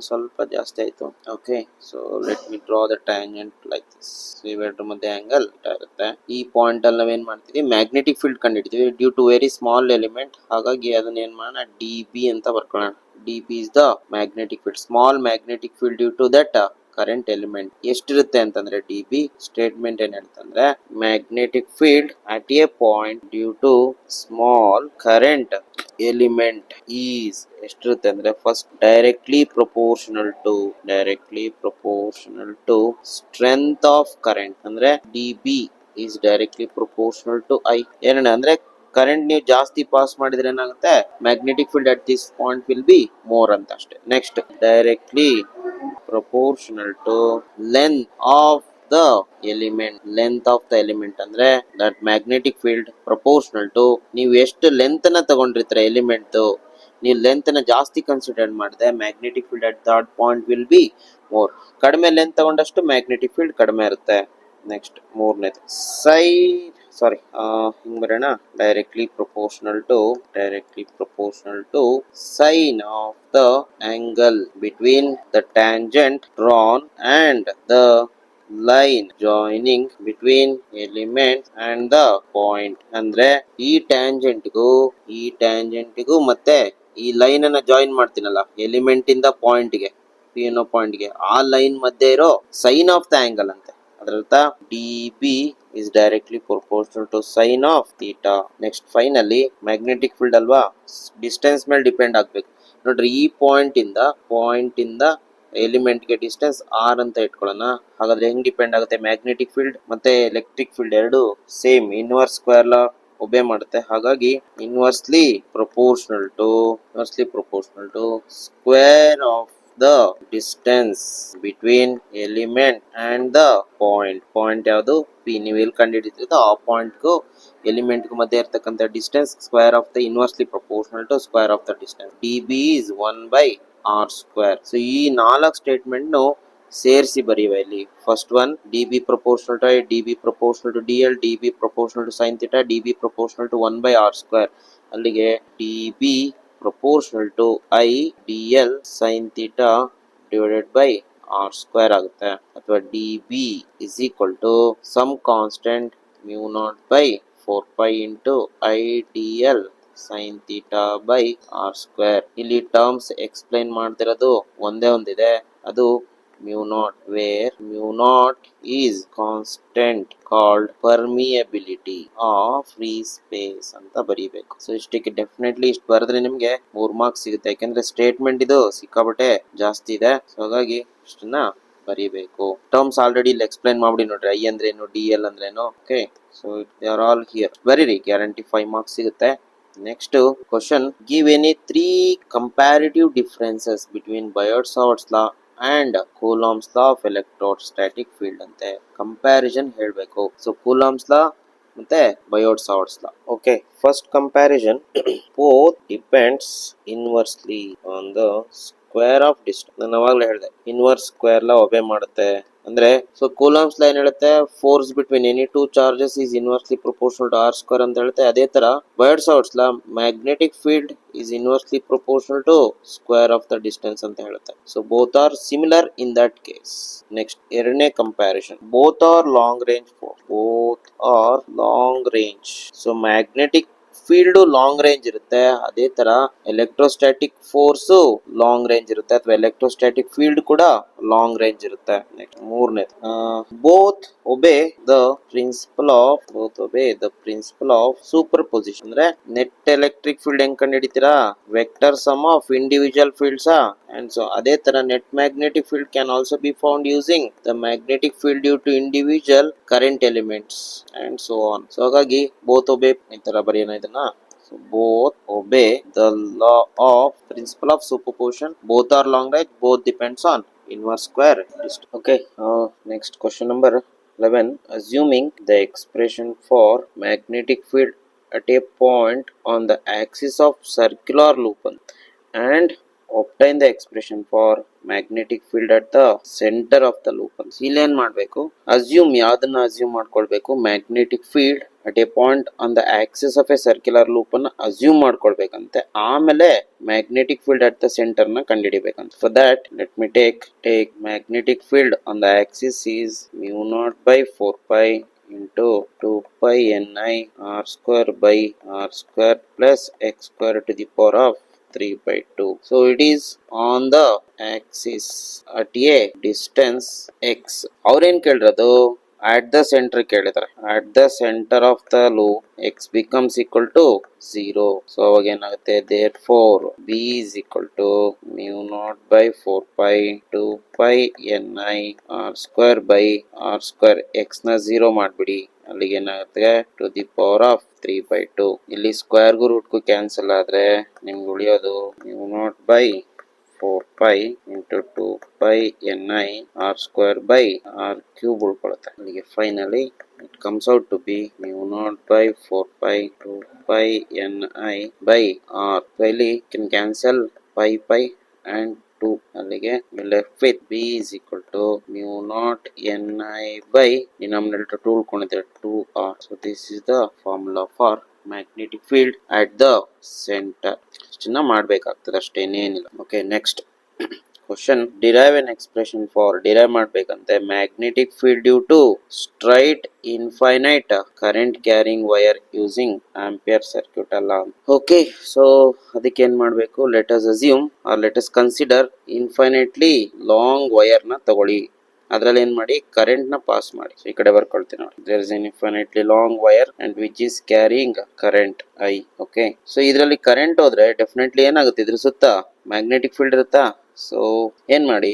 ಸ್ವಲ್ಪ ಜಾಸ್ತಿ ಆಯ್ತು. Okay, so let me draw the tangent like this. ಇವೆರಡರ ಮಧ್ಯೆ ಆಂಗಲ್ ಇರುತ್ತೆ. ಈ ಪಾಯಿಂಟ್ ಅಲ್ಲಿ ನಾವೇನ್ ಮಾಡ್ತೀವಿ, ಮ್ಯಾಗ್ನೆಟಿಕ್ ಫೀಲ್ಡ್ ಕಂಡಿಡ್ತೀವಿ due to very small element. ಹಾಗಾಗಿ ಅದನ್ನ ಏನ್ ಮಾಡೋಣ, ಡಿ ಬಿ ಅಂತ ಬರ್ಕೊಳ್ಳೋಣ. D B is the magnetic field, small magnetic field due to that current element. ಎಷ್ಟಿರುತ್ತೆ ಅಂತಂದ್ರೆ ಡಿ ಬಿ. ಸ್ಟೇಟ್ಮೆಂಟ್ ಏನ್ ಹೇಳ್ತಂದ್ರೆ, magnetic field at a point due to small current element is ಎಷ್ಟಿರುತ್ತೆ ಅಂದ್ರೆ, first directly proportional to strength of current. ಅಂದ್ರೆ D B is directly proportional to I. ಏನಣ್ಣ ಅಂದ್ರೆ, current ನೀವು ಜಾಸ್ತಿ ಪಾಸ್ ಮಾಡಿದ್ರೆ ಏನಾಗುತ್ತೆ, magnetic field at this point will be more ಅಂತ ಅಷ್ಟೇ. Next directly proportional to length of the element ಅಂದ್ರೆ that magnetic field proportional to ನೀವು ಎಷ್ಟು ಲೆಂತ್ ನ ತಗೊಂಡಿರ್ತೀರ ಎಲಿಮೆಂಟ್ ನೀವು ಲೆಂತ್ ನ ಜಾಸ್ತಿ ಕನ್ಸಿಡರ್ ಮಾಡಿದ್ರೆ magnetic field at that point will be more. ಕಡಿಮೆ ಲೆಂತ್ ತಗೊಂಡಷ್ಟು ಮ್ಯಾಗ್ನೆಟಿಕ್ ಫೀಲ್ಡ್ ಕಡಿಮೆ ಇರುತ್ತೆ. ನೆಕ್ಸ್ಟ್ ಮೂರನೇದು ಹಿಂಗ್ ಬರೋಣ, directly proportional to sine of the angle between the tangent drawn and the line joining between element and the point. ಅಂದ್ರೆ ಈ ಟ್ಯಾಂಜೆಂಟ್ಗೂ ಮತ್ತೆ ಈ ಲೈನ್ ಅನ್ನ ಜಾಯಿನ್ ಮಾಡ್ತೀನಲ್ಲ ಎಲಿಮೆಂಟ್ ಇಂದ ಪಾಯಿಂಟ್ ಗೆ, ಪಿ ಅನ್ನೋ ಪಾಯಿಂಟ್ ಗೆ, ಆ ಲೈನ್ ಮಧ್ಯೆ ಇರೋ ಸೈನ್ ಆಫ್ ದ ಆಂಗಲ್ ಅಂತೆ. ಅದರರ್ಥ D B is directly proportional to sine of theta. Next finally magnetic field ಅಲ್ವಾ, ಡಿಸ್ಟೆನ್ಸ್ ಮೇಲೆ ಡಿಪೆಂಡ್ ಆಗ್ಬೇಕು. ನೋಡ್ರಿ, ಈ ಪಾಯಿಂಟ್ ಇಂದ ಎಲಿಮೆಂಟ್ ಗೆ ಡಿಸ್ಟೆನ್ಸ್ ಆರ್ ಅಂತ ಇಟ್ಕೊಳ್ಳೋಣ. ಹಾಗಾದ್ರೆ ಹೆಂಗ್ ಡಿಪೆಂಡ್ ಆಗುತ್ತೆ? ಮ್ಯಾಗ್ನೆಟಿಕ್ ಫೀಲ್ಡ್ ಮತ್ತೆ ಎಲೆಕ್ಟ್ರಿಕ್ ಫೀಲ್ಡ್ ಎರಡು same inverse square law obey ಮಾಡುತ್ತೆ. ಹಾಗಾಗಿ inversely proportional to square of the distance between element and the point ಯಾವುದು? ಪಿ. ನೀವು ಎಲ್ಲಿ ಕಂಡುಹಿಡಿತೀರೋ ಆ ಪಾಯಿಂಟ್ ಗೂ ಎಲಿಮೆಂಟ್ ಗೂ ಮಧ್ಯೆ ಇರತಕ್ಕಂತ distance square of the inversely proportional to square of the distance. D B is 1/r². So ಈ 4 statement ಸೇರಿಸಿ ಬರೆಯುವ ಇಲ್ಲಿ. First one D B proportional to I, D B proportional to D L, D B proportional to sine theta, D B proportional to 1/r². ಅಲ್ಲಿಗೆ D B proportional to I dl sin theta divided by r² ಆಗುತ್ತೆ. ಅಥವಾ dB is equal to some constant mu naught by 4 pi into I dl sin theta by r². ಇಲ್ಲಿ terms explain ಮಾಡ್ತಿರೋದು ಒಂದಿದೆ, ಅದು mu naught, where mu naught is constant called permeability of free space ಅಂತ ಬರೀಬೇಕು. So ಇಷ್ಟಕ್ಕೆ definitely ಇಷ್ಟು ಬರೆದ್ರೆ ನಿಮ್ಗೆ 3 ಮಾರ್ಕ್ಸ್ ಸಿಗುತ್ತೆ. ಯಾಕಂದ್ರೆ ಸ್ಟೇಟ್ಮೆಂಟ್ ಇದು ಸಿಕ್ಕಾಪಟ್ಟೆ ಜಾಸ್ತಿ ಇದೆ. ಸೊ ಹಾಗಾಗಿ ಇಷ್ಟನ್ನ ಬರೀಬೇಕು. ಟರ್ಮ್ಸ್ ಆಲ್ರೆಡಿ ಇಲ್ಲಿ ಎಕ್ಸ್ಪ್ಲೈನ್ ಮಾಡ್ಬಿಡಿ. ನೋಡ್ರಿ, ಐ ಅಂದ್ರೆ ಏನು, ಡಿ ಎಲ್ ಅಂದ್ರೆ ಏನು. Okay, so they are all here. ಬರೀರಿ, ಗ್ಯಾರಂಟಿ 5 ಮಾರ್ಕ್ಸ್ ಸಿಗುತ್ತೆ. Next question, give any 3 comparative differences between Biot Savart's law and Coulomb's law of electrostatic field ಅಂತೆ. ಕಂಪ್ಯಾರಿಸನ್ ಹೇಳ್ಬೇಕು. ಸೊ ಕೂಲಾಂಬ್ಸ್ ಲಾ ಮತ್ತೆ Biot Savart's law. Okay, first comparison, both depends inversely on the square of distance. ನಾನು ಅವಾಗಲೇ ಹೇಳಿದೆ inverse square law obey ಮಾಡುತ್ತೆ. ಅಂದ್ರೆ so Coulomb's law ಏನ್ ಹೇಳುತ್ತೆ, force between any two charges is inversely proportional to r² ಅಂತ ಹೇಳುತ್ತೆ. ಅದೇ ತರ Biot Savart's law magnetic field is inversely proportional to square of the distance ಅಂತ ಹೇಳುತ್ತೆ. So both are similar in that case. Next ಎರಡನೇ comparison, both are long range. So magnetic field long range ಇರುತ್ತೆ, ಅದೇ ತರ ಎಲೆಕ್ಟ್ರೋಸ್ಟಾಟಿಕ್ ಫೋರ್ಸ್ ಲಾಂಗ್ ರೇಂಜ್ ಇರುತ್ತೆ, ಅಥವಾ electrostatic field ಕೂಡ long range ಇರುತ್ತೆ. ನೆಕ್ಸ್ಟ್ ಮೂರನೇದು, both ಒಬೆ the principle of super. ಅಂದ್ರೆ ನೆಟ್ ಎಲೆಕ್ಟ್ರಿಕ್ ಫೀಲ್ಡ್ ಹೆಂಗ್ ಕಂಡು ಹಿಡಿತೀರಾ? Vector sum of individual fields. And so ಅದೇ ತರ net magnetic field can also be found using the magnetic field due to individual current elements and so on. So ಹಾಗಾಗಿ both obey ಈ ತರ ಬರೆಯೋಣ ಇದನ್ನ. So both obey the law of principle of superposition. Both are long range. Both depends on inverse square distance. Okay. Next question number 11. Assuming the expression for magnetic field at a point on the axis of circular loop and obtain the expression for magnetic field at the center of the loop. ಇಲ್ಲಿ ಏನ್ ಮಾಡ್ಬೇಕು? Assume, ಯಾವ್ದನ್ನ assume ಮಾಡ್ಕೊಳ್ಬೇಕು? Magnetic field at a point on the axis of a circular loop ಅನ್ನ assume ಮಾಡ್ಕೊಳ್ಬೇಕಂತೆ. ಆಮೇಲೆ magnetic field at the center ನ ಕಂಡುಹಿಡಿಬೇಕಂತ. For that let me take magnetic field on the axis is mu naught by 4 pi into 2 pi ni r² by r² plus x² to the power of 3/2. So it is on the axis at a distance x. ಅವ್ರೇನ್ ಕೇಳಿರೋದು? at the center ಕೇಳಿದ್ದಾರೆ. at the center of the loop x becomes equal to 0. so ಅವಾಗ ಏನಾಗುತ್ತೆ? therefore b is equal to mu naught by 4 pi 2 pi ni r² by r². x ನ 0 ಮಾಡ್ಬಿಡಿ, ಅಲ್ಲಿಗೆ ಏನಾಗುತ್ತೆ? To the power of 3/2. ಇಲ್ಲಿ square ಗೂ root ಗೂ cancel ಆದ್ರೆ ನಿಮ್ಗೆ ಉಳಿಯೋದು mu naught by 4 pi into 2 pi ni r square by r cube ಉಳ್ಕೊಳುತ್ತೆ. ಅಲ್ಲಿಗೆ finally it comes out to be mu naught by 4 pi 2 pi ni by r. So ಇಲ್ಲಿ can cancel pi and 2. ಅಲ್ಲಿಗೆ we left with b is equal to mu naught ni by denominator 2 ಉಳ್ಕೊಂಡಿದೆ 2r. So this is the formula for magnetic field at the center. ಇಷ್ಟನ್ನ ಮಾಡ್ಬೇಕಾಗ್ತದೆ ಅಷ್ಟೇನೇನಿಲ್ಲ. Okay, next question, derive an expression for, derive ಮಾಡ್ಬೇಕಂತೆ magnetic field due to straight infinite current carrying wire using Ampere circuit ಅಲ್ಲ. Okay, so ಅದಕ್ಕೆ ಏನ್ ಮಾಡ್ಬೇಕು, let us assume or let us consider infinitely long wire ನ ತಗೊಳ್ಳಿ, ಅದ್ರಲ್ಲಿ ಏನ್ ಮಾಡಿ ಕರೆಂಟ್ ನ ಪಾಸ್ ಮಾಡಿ. ಈ ಕಡೆ ಬರ್ಕೊಳ್ತೀನಿ ನೋಡಿ, there is an infinitely long wire and which is carrying current I. Okay, so ಇದರಲ್ಲಿ ಕರೆಂಟ್ ಹೋದ್ರೆ ಡೆಫಿನೆಟ್ಲಿ ಏನಾಗುತ್ತೆ, ಇದ್ರ ಸುತ್ತ ಮ್ಯಾಗ್ನೆಟಿಕ್ ಫೀಲ್ಡ್ ಇರುತ್ತಾ. ಸೊ ಏನ್ ಮಾಡಿ,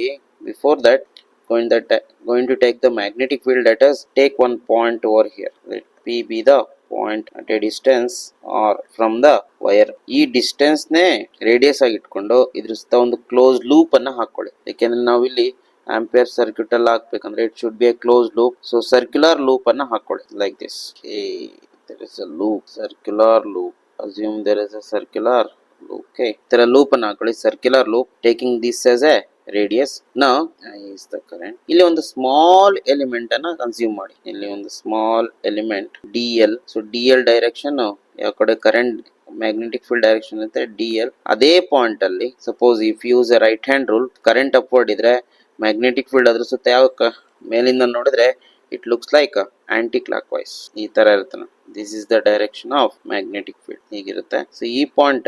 before that going to take the magnetic field, let us take one point over here. Let P be the point at a distance or from the wire. ಈ distance ನೇ radius ಆಗಿ ಇಟ್ಕೊಂಡು ಇದ್ರ ಸುತ್ತ ಒಂದು ಕ್ಲೋಸ್ ಲೂಪ್ ಅನ್ನ ಹಾಕೊಳ್ಳಿ. ಯಾಕೆಂದ್ರೆ ನಾವಿಲ್ಲಿ ಆಂಪಿಯರ್ ಸರ್ಕ್ಯೂಟ್ ಅಲ್ಲಿ ಹಾಕ್ಬೇಕಂದ್ರೆ it should be A close loop. So circular loop ಅನ್ನ ಹಾಕೊಳ್ಳಿ like this. there is a loop, circular loop. Assume there is a circular loop. Okay, ತರ ಲೂಪ್ ಅನ್ನ ಹಾಕೊಳ್ಳಿ, circular loop, taking this as A radius. Now is the current. ಇಲ್ಲಿ ಒಂದು small element ಅನ್ನ consume ಮಾಡಿ. ಇಲ್ಲಿ ಒಂದು small element dl. So dl direction ಯಾವ ಕಡೆ ಕರೆಂಟ್ ಮ್ಯಾಗ್ನೆಟಿಕ್ ಫೀಲ್ಡ್ ಡೈರೆಕ್ಷನ್ ಅಂತ dl. ಅದೇ ಪಾಯಿಂಟ್ ಅಲ್ಲಿ suppose if use a right hand rule, current upward ಇದ್ರೆ ಮ್ಯಾಗ್ನೆಟಿಕ್ ಫೀಲ್ಡ್ ಅದ್ರ ಸುತ್ತ ಯಾವ ಮೇಲಿಂದ ನೋಡಿದ್ರೆ it looks like anticlockwise. ಈ ತರ ಇರುತ್ತೆ. This is the direction of magnetic field, ಹೀಗಿರುತ್ತೆ. ಸೊ ಈ ಪಾಯಿಂಟ್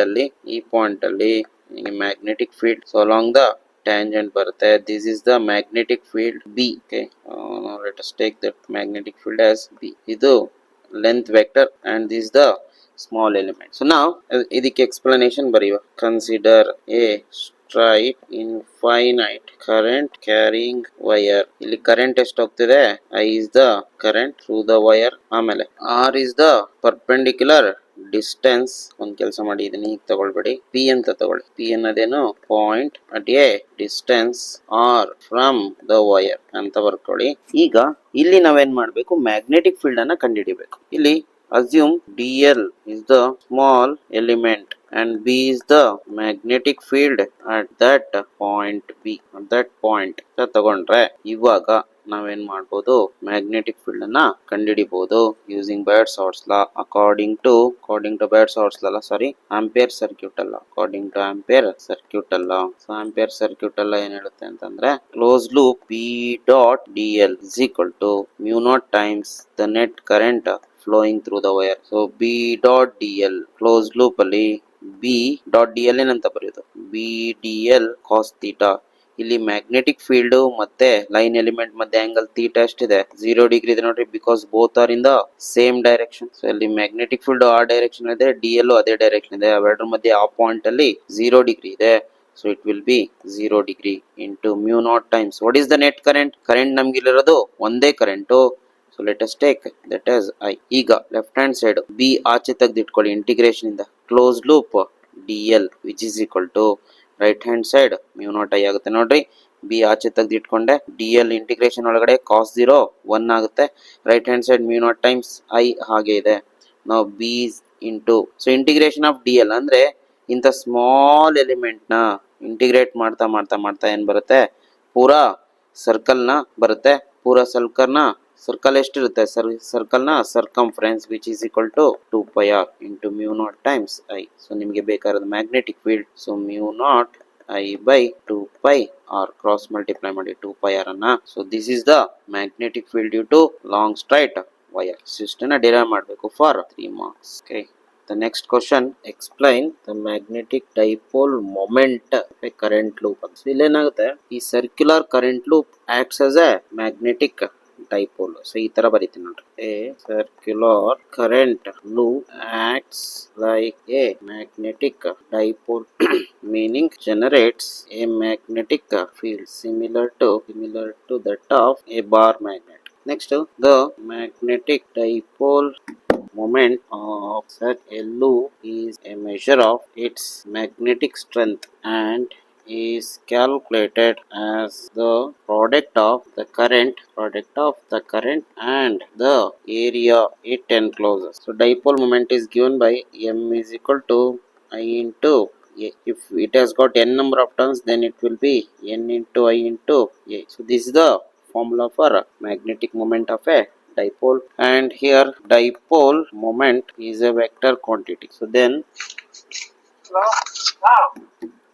ಅಲ್ಲಿ magnetic field, so along the tangent ಬರುತ್ತೆ. This is the magnetic field B. Okay, let us take that magnetic field as B. ಇದು length vector and this the small element. So ನಾವು ಇದಕ್ಕೆ explanation ಬರೆಯುವ. Consider a straight infinite current carrying wire. ಇಲ್ಲಿ current ಎಷ್ಟು ಹೋಗ್ತಿದೆ, I is the current through the wire. ಆಮೇಲೆ R is the perpendicular distance. ಒಂದ್ ಕೆಲಸ ಮಾಡಿ, ಇದನ್ನ ಈಗ ತಗೊಳ್ಬೇಡಿ, ಪಿ ಅಂತ ತಗೊಳ್ಳಿ. ಪಿ ಅನ್ನೋದೇನು, point at a distance R from the wire ಅಂತ ಬರ್ಕೊಳ್ಳಿ. ಈಗ ಇಲ್ಲಿ ನಾವೇನ್ ಮಾಡ್ಬೇಕು, ಮ್ಯಾಗ್ನೆಟಿಕ್ ಫೀಲ್ಡ್ ಅನ್ನ ಕಂಡುಹಿಡಿಬೇಕು. ಇಲ್ಲಿ assume dl is the small element and b is the magnetic field at that point b. at that point ತಗೊಂಡ್ರೆ ಇವಾಗ ನಾವೇನ್ ಮಾಡ್ಬೋದು, ಮ್ಯಾಗ್ನೆಟಿಕ್ ಫೀಲ್ಡ್ ಅನ್ನ ಕಂಡುಹಿಡಿಬಹುದು using Baird's law. According to Baird's law, sorry, Ampere circuit ಅಲ್ಲ, according to Ampere circuit ಅಲ್ಲ. So Ampere circuit ಅಲ್ಲ ಏನ್ ಹೇಳುತ್ತೆ ಅಂತಂದ್ರೆ, close loop b dot dl is equal to mu naught times the net current flowing through the wire. So b dot dl closed loop ಅಲ್ಲಿ b dot dl ಏನಂತ ಬರೆಯೋದು, b dl cos theta. ಇಲ್ಲಿ magnetic field ಮತ್ತೆ line element ಮಧ್ಯೆ angle theta ಎಷ್ಟಿದೆ, 0 degree ಇದೆ ನೋಡ್ರಿ, because both are in the same direction. So ಇಲ್ಲಿ ಮ್ಯಾಗ್ನೆಟಿಕ್ ಫೀಲ್ಡ್ ಆ ಡೈರೆಕ್ಷನ್ ಇದೆ, ಡಿಎಲ್ ಅದೇ ಡೈರೆಕ್ಷನ್ ಇದೆ, ಅವೆರಡರ ಮಧ್ಯೆ ಆ ಪಾಯಿಂಟ್ ಅಲ್ಲಿ 0 ಡಿಗ್ರಿ ಇದೆ. So it will be 0 degree into mu naught times what is the net current. Current ನಮ್ಗೆ ಇಲ್ಲಿರೋದು ಒಂದೇ current. So let us take that as I. ಈಗ ಲೆಫ್ಟ್ ಹ್ಯಾಂಡ್ ಸೈಡ್ b ಆಚೆ ತೆಗೆದಿಟ್ಕೊಳ್ಳಿ ಇಂಟಿಗ್ರೇಷನ್ ಇಂದ. Close loop dl which is equal to right hand side mu naught I ಆಗುತ್ತೆ ನೋಡ್ರಿ. b ಆಚೆ ತೆಗೆದಿಟ್ಕೊಂಡೆ, dl integration ಒಳಗಡೆ cos 0 1 ಆಗುತ್ತೆ. Right hand side mu naught times I ಹಾಗೆ ಇದೆ. ನಾವು b into, so integration of dl ಅಂದ್ರೆ ಇಂಥ ಸ್ಮಾಲ್ ಎಲಿಮೆಂಟ್ ನ ಇಂಟಿಗ್ರೇಟ್ ಮಾಡ್ತಾ ಮಾಡ್ತಾ ಮಾಡ್ತಾ ಏನ್ ಬರುತ್ತೆ, ಪೂರಾ ಸರ್ಕಲ್ ನ ಬರುತ್ತೆ. ಪೂರಾ ಸರ್ಕಲ್ ಎಷ್ಟಿರುತ್ತೆ, ಸರ್ಕಲ್ ನ circumference which is equal to 2 pi r into mu naught times I. So ನಿಮಗೆ ಬೇಕಾದ magnetic field, so mu naught I by 2 pi r, cross multiply ಮಾಡಿ 2 pi r ಅನ್ನ. So this is the magnetic field due to long straight wire. ಇಷ್ಟನ್ನ derive ಮಾಡಬೇಕು for 3 marks. Okay. The next question, explain the magnetic dipole moment of a current loop. So ಇಲ್ಲೇನಾಗುತ್ತೆ, ಈ circular current loop acts as a magnetic dipole. So ಈ ತರ ಬರೀತೀನಿ ನೋಡ್ರಿ, a circular current loop acts like a magnetic dipole meaning generates a magnetic field similar to that of a bar magnet. Next, the magnetic dipole moment of such a loop is a measure of its magnetic strength and is calculated as the product of the current and the area it encloses. So dipole moment is given by m is equal to I into a. If it has got n number of turns, then it will be n into I into a. So this is the formula for magnetic moment of a dipole, and here dipole moment is a vector quantity. So then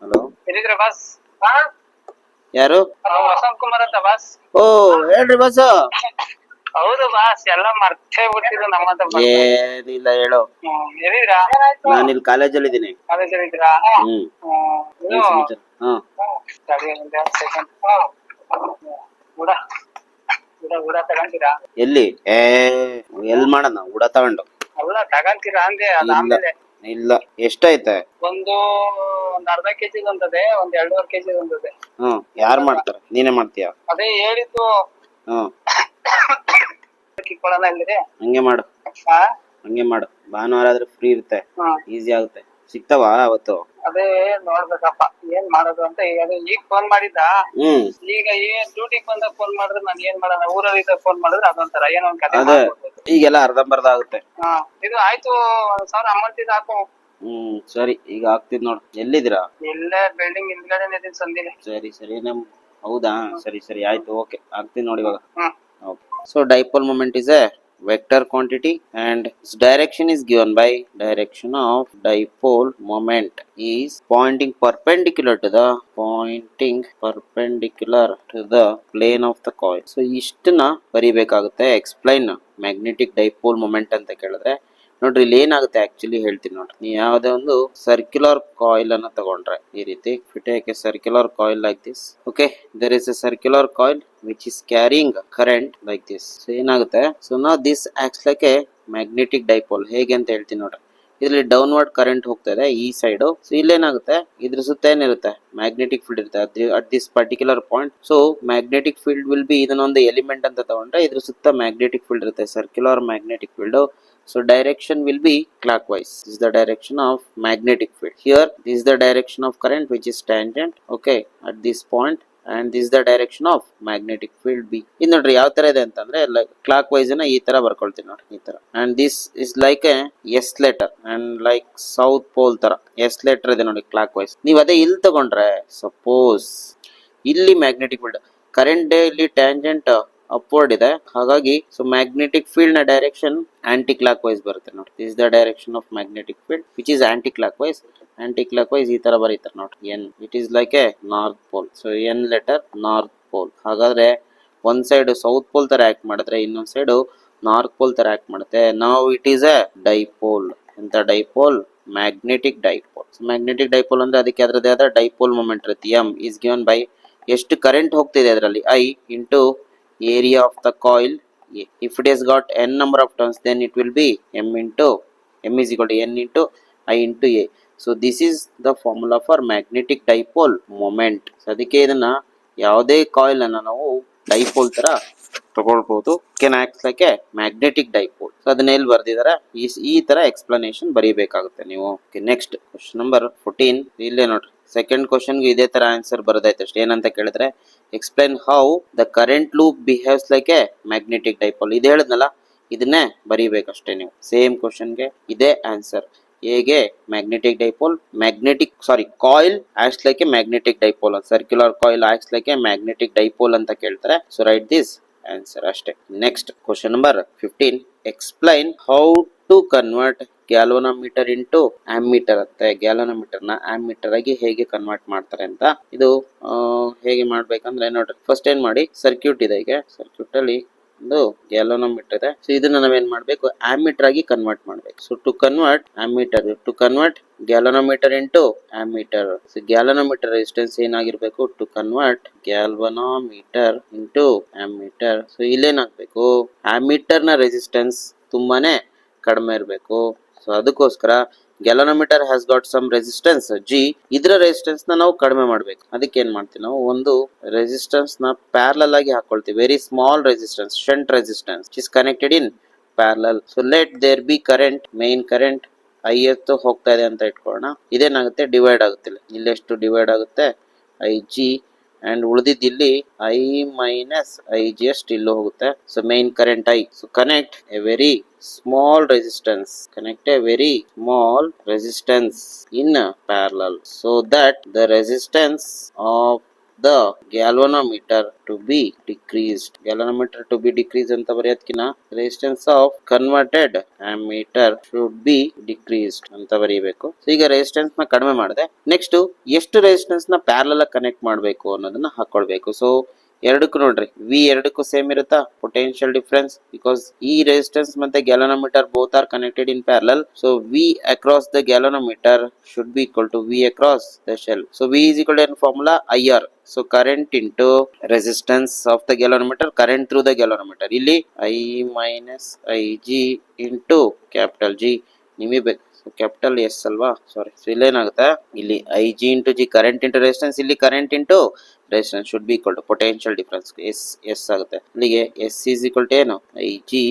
hello, ಎಲ್ಲಿದ್ರ boss? ಯಾರು? ವಸಂತ್ ಕುಮಾರ್ ಅಂತ boss. ಓ ಹೇಳ್ರಿ bus. ಹೌದು boss, ಎಲ್ಲ ಮರ್ತೇ ಬಿಟ್ಟಿದ್ದು ನಮ್ಮ ಹತ್ರ ಬಂದು. ಏನಿಲ್ಲ ಹೇಳು. ಎಲ್ಲಿದ್ರಾ? ನಾನು ಇಲ್ಲಿ ಕಾಲೇಜಲ್ಲಿ ಇದ್ದೀನಿ. ಕಾಲೇಜಲ್ಲಿ ಇದ್ರಾ? ಏನ್ ಸಮಾಚಾರ? ಊಡ ಊಡ ತಗೊಂತೀರಾ? ಎಲ್ಲಿ ಎಲ್ ಮಾಡೋಣ ಊಡ ತಗೊಂಡು? ಅಲ್ಲ ತಗೊಂತೀರಾ ಅಂದೆ, ಅದಾದ್ಮೇಲೆ. ಇಲ್ಲ, ಎಷ್ಟೈತೆ? ಒಂದ್ ಅರ್ಧ ಕೆಜಿ ಅಂತದೆ, 2.5 ಕೆಜಿ ಅಂತದೆ. ಯಾರು ಮಾಡ್ತಾರ? ನೀನೇ ಮಾಡ್ತೀಯ? ಅದೇ ಹೇಳಿದ್ದು. ಕಿಕ್ಕೊಳ್ಳೋಣ ಇಲ್ಲಿದೆ. ಹಂಗೆ ಮಾಡು. ಭಾನುವಾರ ಆದ್ರೆ ಫ್ರೀ ಇರುತ್ತೆ, ಈಸಿ ಆಗುತ್ತೆ. ಸಿಗ್ತಾವ ಅವತ್ತು? ಅದೇ ನೋಡ್ಬೇಕಪ್ಪ ಏನ್ ಮಾಡೋದು ಅಂತ. ಈಗ ಫೋನ್ ಮಾಡಿದ್ದ. ಈಗ ಡ್ಯೂಟಿಗೆ ಬಂದಾಗ ಫೋನ್ ಮಾಡಿದ್ರೆ ನಾನು ಏನ್ ಮಾಡೋಣ? ಊರಲ್ಲಿ ಇದ್ದಾಗ ಫೋನ್ ಮಾಡಿದ್ರೆ ಅದೊಂಥರ ಏನೋ ಒಂದ್ ಕತೆ. ಈಗೆಲ್ಲ ಅರ್ಧಂಬರ್ಧ ಆಗುತ್ತೆ. ಇದು ಆಯ್ತು, 1,000 ಅಮೌಂಟ್ ಇದು ಹಾಕು. ಸರಿ, ಈಗ ಆಗ್ತಿದ್ ನೋಡು. ಎಲ್ಲಿದ್ದೀರಾ? ಇಲ್ಲೇ ಬಿಲ್ಡಿಂಗ್ ಹಿಂದ್ಗಡೆ ಇದೀನಿ, ಸಂದಿಲಿ. ಸರಿ ಹೌದಾ? ಸರಿ ಆಯ್ತು, ಓಕೆ, ಆಗ್ತೀನಿ ನೋಡಿ ಇವಾಗ. So dipole moment is a vector quantity and its direction is given by direction of dipole moment is pointing perpendicular to the plane of the coil. So ಇಷ್ಟನ್ನ ಬರಿಬೇಕಾಗುತ್ತೆ. ಎಕ್ಸ್ಪ್ಲೈನ್ ಮ್ಯಾಗ್ನೆಟಿಕ್ ಡೈಪೋಲ್ ಮೊಮೆಂಟ್ ಅಂತ ಕೇಳಿದ್ರೆ ನೋಡ್ರಿ, ಇಲ್ಲಿ ಏನಾಗುತ್ತೆ actually ಹೇಳ್ತೀನಿ ನೋಡ್ರಿ. ನೀವು ಯಾವುದೇ ಒಂದು ಸರ್ಕ್ಯುಲರ್ ಕಾಯಿಲ್ ಅನ್ನ ತಗೊಂಡ್ರೆ ಈ ರೀತಿ, take a circular coil like this. Okay, there is a circular coil which is carrying current like this. So ಏನಾಗುತ್ತೆ, ಸೊ ನಾವು this acts like a magnetic dipole. ಹೇಗೆ ಅಂತ ಹೇಳ್ತೀನಿ ನೋಡ್ರಿ. ಇದರಲ್ಲಿ ಡೌನ್ವರ್ಡ್ ಕರೆಂಟ್ ಹೋಗ್ತಾ ಇದೆ ಈ ಸೈಡ್. ಸೊ ಇಲ್ಲೇನಾಗುತ್ತೆ, ಇದ್ರ ಸುತ್ತ ಏನಿರುತ್ತೆ, ಮ್ಯಾಗ್ನೆಟಿಕ್ ಫೀಲ್ಡ್ ಇರುತ್ತೆ at this particular point. So magnetic field will be, ಇದನ್ನೊಂದು ಎಲಿಮೆಂಟ್ ಅಂತ ತಗೊಂಡ್ರೆ ಇದ್ರ ಸುತ್ತ ಮ್ಯಾಗ್ನೆಟಿಕ್ ಫೀಲ್ಡ್ ಇರುತ್ತೆ, circular magnetic field. So direction will be clockwise. This is the direction of magnetic field. Here this is the direction of current which is tangent, okay, at this point, and this is the direction of magnetic field B. ಇದು ನೋಡ್ರಿ ಯಾವ ತರ ಇದೆ ಅಂತಂದ್ರೆ clock wise ನ ಈ ತರ ಬರ್ಕೊಳ್ತೀನಿ ನೋಡ್ರಿ, ಈ ತರ. And this is like a S letter and like south pole ತರ S letter ಇದೆ ನೋಡಿ ಕ್ಲಾಕ್ ವೈಸ್. ನೀವು ಅದೇ ಇಲ್ಲಿ ತಗೊಂಡ್ರೆ, ಸಪೋಸ್ ಇಲ್ಲಿ ಮ್ಯಾಗ್ನೆಟಿಕ್ ಫೀಲ್ಡ್ ಕರೆಂಟ್ ಡೇ ಇಲ್ಲಿ ಟ್ಯಾಂಜೆಂಟ್ ಅಪ್ವರ್ಡ್ ಇದೆ, ಹಾಗಾಗಿ ಸೊ ಮ್ಯಾಗ್ನೆಟಿಕ್ ಫೀಲ್ಡ್ ನ ಡೈರೆಕ್ಷನ್ ಆಂಟಿ ಕ್ಲಾಕ್ ವೈಸ್ ಬರುತ್ತೆ ನೋಡಿ. This is the direction of magnetic field which is anticlockwise. ಈ ತರ ಬರೀತಾರೆ ನೋಡಿ, N. It is like a north pole. So N letter north pole. ಹಾಗಾದ್ರೆ ಒಂದ್ side south pole ತರ act ಮಾಡಿದ್ರೆ ಇನ್ನೊಂದ್ ಸೈಡ್ ನಾರ್ತ್ ಪೋಲ್ ತರ ಆಕ್ಟ್ ಮಾಡುತ್ತೆ. ನಾವು ಇಟ್ ಈಸ್ ಎ ಡೈಪೋಲ್. ಎಂತ dipole? Magnetic dipole. Magnetic dipole ಅಂದ್ರೆ ಅದಕ್ಕೆ ಅದರದೇ ಆದ ಡೈಪೋಲ್ ಮೊಮೆಂಟ್ ಇರುತ್ತೆ. ಎಂ ಈಸ್ ಗಿವನ್ ಬೈ ಎಷ್ಟು ಕರೆಂಟ್ ಹೋಗ್ತಿದೆ ಅದರಲ್ಲಿ, I into area of the coil A. If it has got n number of turns, then it will be m is equal to n into I into A. So this is the formula for magnetic dipole moment. So ಅದಕ್ಕೆ ಇದನ್ನ ಯಾವುದೇ coil ಅನ್ನ ನಾವು dipole ತರ ತಗೊಳ್ಬಹುದು. Ken act like a magnetic dipole. So ಅದನ್ನ ಎಲ್ಲಿ ಬರ್ದಿದ್ದಾರೆ, ಈ ತರ ಎಕ್ಸ್ಪ್ಲನೇಷನ್ ಬರೀಬೇಕಾಗುತ್ತೆ ನೀವು. Next question number 14. ಇಲ್ಲೇ ನೋಡ್ರಿ, ಸೆಕೆಂಡ್ ಕ್ವಶನ್ಗೆ ಇದೇ ತರ ಆನ್ಸರ್ ಬರೋದೈತೆ ಅಷ್ಟೇ. ಏನಂತ ಕೇಳಿದ್ರೆ, explain how the current loop behaves like a magnetic dipole. ಇದು ಹೇಳಿದ್ನಲ್ಲ, ಇದನ್ನೇ ಬರೀಬೇಕಷ್ಟೇ ನೀವು. ಸೇಮ್ ಕ್ವಶನ್ಗೆ ಇದೇ ಆನ್ಸರ್. ಹೇಗೆ magnetic dipole, coil acts like a magnetic dipole, circular coil acts like a magnetic dipole ಅಂತ ಕೇಳ್ತಾರೆ. ಸೊ ರೈಟ್ ದಿಸ್ ಆನ್ಸರ್ ಅಷ್ಟೇ. Next question number 15. Explain how to convert galvanometer into ammeter ಅಂತ. Galvanometer ನ ammeter ಆಗಿ ಹೇಗೆ convert ಮಾಡ್ತಾರೆ ಅಂತ. ಇದು ಹೇಗೆ ಮಾಡ್ಬೇಕಂದ್ರೆ ನೋಡ್ರಿ, ಫಸ್ಟ್ ಏನ್ ಮಾಡಿ, ಸರ್ಕ್ಯೂಟ್ ಇದೆ. ಈಗ ಸರ್ಕ್ಯೂಟ್ ಅಲ್ಲಿ ಒಂದು ಗ್ಯಾಲ್ವನೋಮೀಟರ್ ಇದೆ. ಸೊ ಇದನ್ನ ನಾವೇನ್ ಮಾಡ್ಬೇಕು, ಆಮ್ಮೀಟರ್ ಆಗಿ ಕನ್ವರ್ಟ್ ಮಾಡ್ಬೇಕು. So to convert galvanometer into ammeter. So galvanometer resistance ಏನಾಗಿರ್ಬೇಕು, to convert galvanometer into ammeter. So ಇಲ್ಲೇನಾಗ್ಬೇಕು, ಆಮ್ಮೀಟರ್ ನ ರೆಸಿಸ್ಟೆನ್ಸ್ ತುಂಬಾನೇ ಕಡಿಮೆ ಇರಬೇಕು. ಸೊ ಅದಕ್ಕೋಸ್ಕರ galvanometer has got some resistance G. ಇದರ ರೆಸಿಸ್ಟೆನ್ಸ್ ನ ನಾವು ಕಡಿಮೆ ಮಾಡ್ಬೇಕು. ಅದಕ್ಕೆ ಏನ್ ಮಾಡ್ತೀವಿ, ನಾವು ಒಂದು ರೆಸಿಸ್ಟೆನ್ಸ್ ನ ಪ್ಯಾರಲಲ್ ಆಗಿ ಹಾಕೊಳ್ತೀವಿ. Very small resistance, shunt resistance is connected in parallel. So let there be current, main current I ಹೋಗ್ತಾ ಇದೆ ಅಂತ ಇಟ್ಕೊಳ್ಳೋಣ. ಇದೇನಾಗುತ್ತೆ, ಡಿವೈಡ್ ಆಗುತ್ತೆ. ಇಲ್ಲೆಷ್ಟು ಡಿವೈಡ್ ಆಗುತ್ತೆ, ಐ ಜಿ ಅಂಡ್ ಉಳಿದಿದ್ದಿಲ್ಲಿ ಐ ಮೈನಸ್ ಐ ಜಿ ಅಷ್ಟು ಇಲ್ಲೂ ಹೋಗುತ್ತೆ. So main current I. So connect a very small resistance, connect a very small resistance in parallel so that the resistance of the galvanometer to be decreased. Galvanometer to be decreased ಅಂತ ಬರೆಯೋದಕ್ಕಿಂತ resistance of converted ammeter should be decreased ಅಂತ ಬರೀಬೇಕು. So ಈಗ resistance ನ ಕಡಿಮೆ ಮಾಡಿದೆ. Next ಎಷ್ಟು resistance ನ parallel connect ಮಾಡಬೇಕು ಅನ್ನೋದನ್ನ ಹಾಕೊಳ್ಬೇಕು. ಸೊ ಎರಡಕ್ಕೂ ನೋಡ್ರಿ ವಿ ಎರಡಕ್ಕೂ ಸೇಮ್ ಇರುತ್ತಾ ಪೊಟೆನ್ಶಿಯಲ್ ಡಿಫರೆನ್ಸ್ ಬಿಕಾಸ್ ಈ ರೆಸಿಸ್ಟೆನ್ಸ್ ಮತ್ತೆ galvanometer both are connected in parallel. So we across the galvanometer should be equal to V across the shell. So V is equal to formula IR. So current into resistance of the galvanometer, current through the galvanometer. ಇಲ್ಲಿ I minus IG into capital G ನಿಮಗೆ ಬೇಕು. Capital S ಅಲ್ವಾ, ಸಾರಿ. So ಇಲ್ಲೇನಾಗುತ್ತೆ, ಇಲ್ಲಿ I G into G current into resistance, ಇಲ್ಲಿ current into resistance should be equal to potential difference S ಆಗುತ್ತೆ. ಇಲ್ಲಿಗೆ S is equal to ಏನು, I G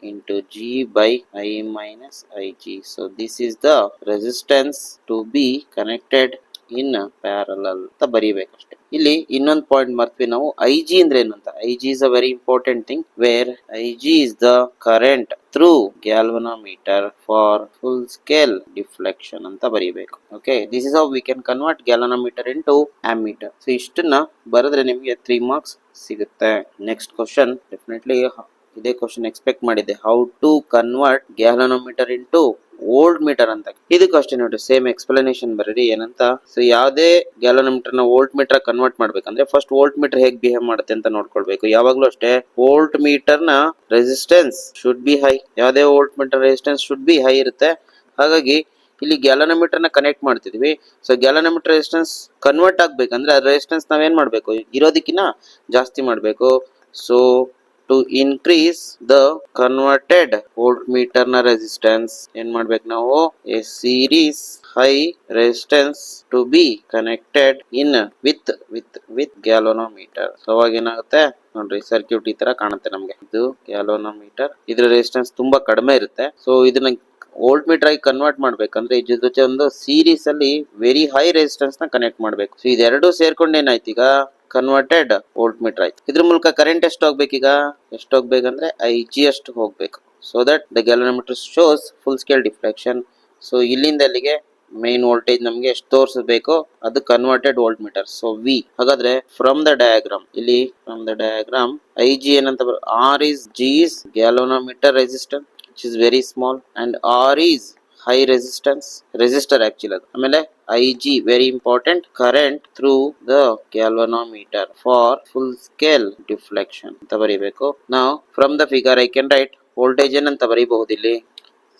into G by I minus Ig. So this is the resistance to be connected in parallel ಅಂತ ಬರೀಬೇಕಷ್ಟೇ. ಇಲ್ಲಿ ಇನ್ನೊಂದು point ಮರ್ತ್ವಿ ನಾವು, I G ಅಂದ್ರೆ ಏನು ಅಂತ. I G is a very important thing where I G is the current through galvanometer for full scale deflection ಅಂತ ಬರೀಬೇಕು. Okay, this is how we can convert galvanometer into ammeter. So ಇಷ್ಟನ್ನ ಬರೆದ್ರೆ ನಿಮಗೆ 3 marks ಸಿಗುತ್ತೆ. Next question definitely ಇದೇ question expect ಮಾಡಿದ್ದೆ, how to convert galvanometer into voltmeter ಅಂತ. ಇದಕ್ಕೆ ಅಷ್ಟೇ ನೋಡಿ, ಸೇಮ್ ಎಕ್ಸ್ಪ್ಲನೇಷನ್ ಬರೀರಿ ಏನಂತ. ಸೊ ಯಾವುದೇ ಗ್ಯಾಲೋನೋಮೀಟರ್ ನ ವೋಲ್ಟ್ ಮೀಟರ್ ಕನ್ವರ್ಟ್ ಮಾಡ್ಬೇಕಂದ್ರೆ ಫಸ್ಟ್ ವೋಲ್ಟ್ ಮೀಟರ್ ಹೇಗೆ ಬಿಹೇವ್ ಮಾಡುತ್ತೆ ಅಂತ ನೋಡ್ಕೊಳ್ಬೇಕು. ಯಾವಾಗ್ಲೂ ಅಷ್ಟೇ ವೋಲ್ಟ್ ಮೀಟರ್ ನ ರೆಸಿಸ್ಟೆನ್ಸ್ ಶುಡ್ ಬಿ ಹೈ. ಯಾವುದೇ volt meter resistance should be high ಇರುತ್ತೆ. ಹಾಗಾಗಿ ಇಲ್ಲಿ ಗ್ಯಾಲೋನೋಮೀಟರ್ ನ ಕನೆಕ್ಟ್ ಮಾಡ್ತಿದ್ವಿ. ಸೊ ಗ್ಯಾಲೋನೋಮೀಟರ್ ರೆಸಿಸ್ಟೆನ್ಸ್ ಕನ್ವರ್ಟ್ ಆಗ್ಬೇಕಂದ್ರೆ ಅದ್ರ ರೆಸಿಸ್ಟೆನ್ಸ್ ನಾವೇನ್ ಮಾಡ್ಬೇಕು, ಇರೋದಕ್ಕಿಂತ ಜಾಸ್ತಿ ಮಾಡ್ಬೇಕು. So to increase the converted voltmeter na resistance ಏನ್ ಮಾಡ್ಬೇಕು ನಾವು, a series high resistance to be connected in with galvanometer. So ಅವಾಗ ಏನಾಗುತ್ತೆ ನೋಡ್ರಿ, ಸರ್ಕ್ಯೂಟ್ ಈ ತರ ಕಾಣುತ್ತೆ ನಮ್ಗೆ. ಇದು ಗ್ಯಾಲೋನೋಮೀಟರ್, ಇದ್ರ ರೆಸಿಸ್ಟೆನ್ಸ್ ತುಂಬಾ ಕಡಿಮೆ ಇರುತ್ತೆ. ಸೊ ಇದನ್ನ ವೋಲ್ಟ್ ಮೀಟರ್ ಆಗಿ ಕನ್ವರ್ಟ್ ಮಾಡ್ಬೇಕಂದ್ರೆ ಇದ್ರ ಜೊತೆ ಒಂದು ಸೀರೀಸ್ ಅಲ್ಲಿ ವೆರಿ ಹೈ ರೆಸಿಸ್ಟೆನ್ಸ್ ನ ಕನೆಕ್ಟ್ ಮಾಡ್ಬೇಕು. ಸೊ ಇದೆರಡು ಸೇರ್ಕೊಂಡು ಏನಾಯ್ತು, ಈಗ ಕನ್ವರ್ಟೆಡ್ ವೋಲ್ಟ್ ಮೀಟರ್ ಆಯ್ತು. ಇದ್ರ ಮೂಲಕ ಕರೆಂಟ್ ಎಷ್ಟು ಹೋಗ್ಬೇಕೀಗ, ಎಷ್ಟು ಹೋಗ್ಬೇಕಂದ್ರೆ ಐ ಜಿ ಅಷ್ಟು ಹೋಗ್ಬೇಕು. So that the galvanometer shows full scale deflection. So ಇಲ್ಲಿಂದ ಅಲ್ಲಿಗೆ ಮೇನ್ ವೋಲ್ಟೇಜ್ ನಮ್ಗೆ ಎಷ್ಟು ತೋರಿಸಬೇಕು, ಅದು converted voltmeter. So V, ಹಾಗಾದ್ರೆ ಫ್ರಮ್ ದ ಡಯಾಗ್ರಾಮ್, ಇಲ್ಲಿ from the diagram I G ಏನಂತ R is G is galvanometer resistance which is very small and R is high resistance resistor actually. ಆಮೇಲೆ IG very important, current through the galvanometer for full scale deflection ಅಂತ ಬರೀಬೇಕು. Now from the figure I can write voltage ಏನಂತ ಬರೀಬಹುದು ಇಲ್ಲಿ.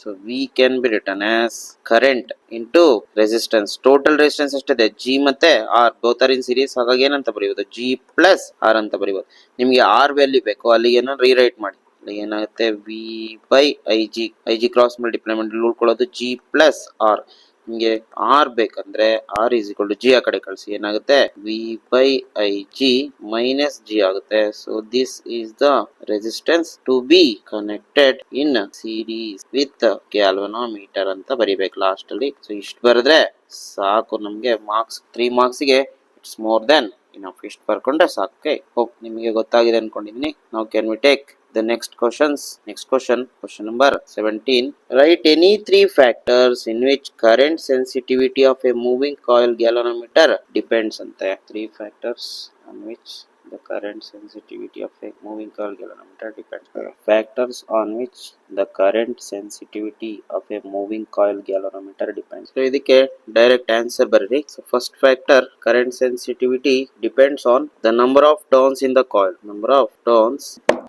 So V can be written as current into resistance. Total resistance ಎಷ್ಟಿದೆ, G ಮತ್ತೆ R both are in series. ಹಾಗಾಗಿ ಏನಂತ ಬರೀಬಹುದು, G plus R ಅಂತ ಬರೀಬಹುದು. ನಿಮ್ಗೆ R ವ್ಯಾಲ್ಯೂ ಬೇಕು, ಅಲ್ಲಿಗೆ ಏನೋ ರೀರೈಟ್ ಮಾಡಿ. ಏನಾಗುತ್ತೆ, V by I G cross multiply ಮಾಡಿ ಉಳ್ಕೊಳ್ಳೋದು ಜಿ ಪ್ಲಸ್ ಆರ್. ನಿಮಗೆ ಆರ್ ಬೇಕಂದ್ರೆ R is equal to G ಆ ಕಡೆ ಕಳಿಸಿ, ಏನಾಗುತ್ತೆ V by I G minus G ಆಗುತ್ತೆ. So this is the resistance to be connected in series with galvanometer ಅಂತ ಬರಿಬೇಕು ಲಾಸ್ಟ್ ಅಲ್ಲಿ. ಸೊ ಇಷ್ಟು ಬರೆದ್ರೆ ಸಾಕು ನಮ್ಗೆ ಮಾರ್ಕ್ಸ್. 3 ಮಾರ್ಕ್ಸ್ಗೆ ಇಟ್ಸ್ ಮೋರ್ ದೆನ್ ಇನಫ್. ಇಷ್ಟು ಬರ್ಕೊಂಡ್ರೆ ಸಾಕು. ಹೋಪ್ ನಿಮಗೆ ಗೊತ್ತಾಗಿದೆ ಅನ್ಕೊಂಡಿದ್ದೀನಿ. ನಾವು can we take the next questions. Next question number 17. Write any 3 factors in which current sensitivity of a moving coil galvanometer depends ante. 3 factors on which the current sensitivity of a moving coil galvanometer depends. Factors on which the current sensitivity of a moving coil galvanometer depends. So ಇದಕ್ಕೆ direct answer ಬರೀರಿ. So first factor, current sensitivity depends on the number of turns in the coil. Number of turns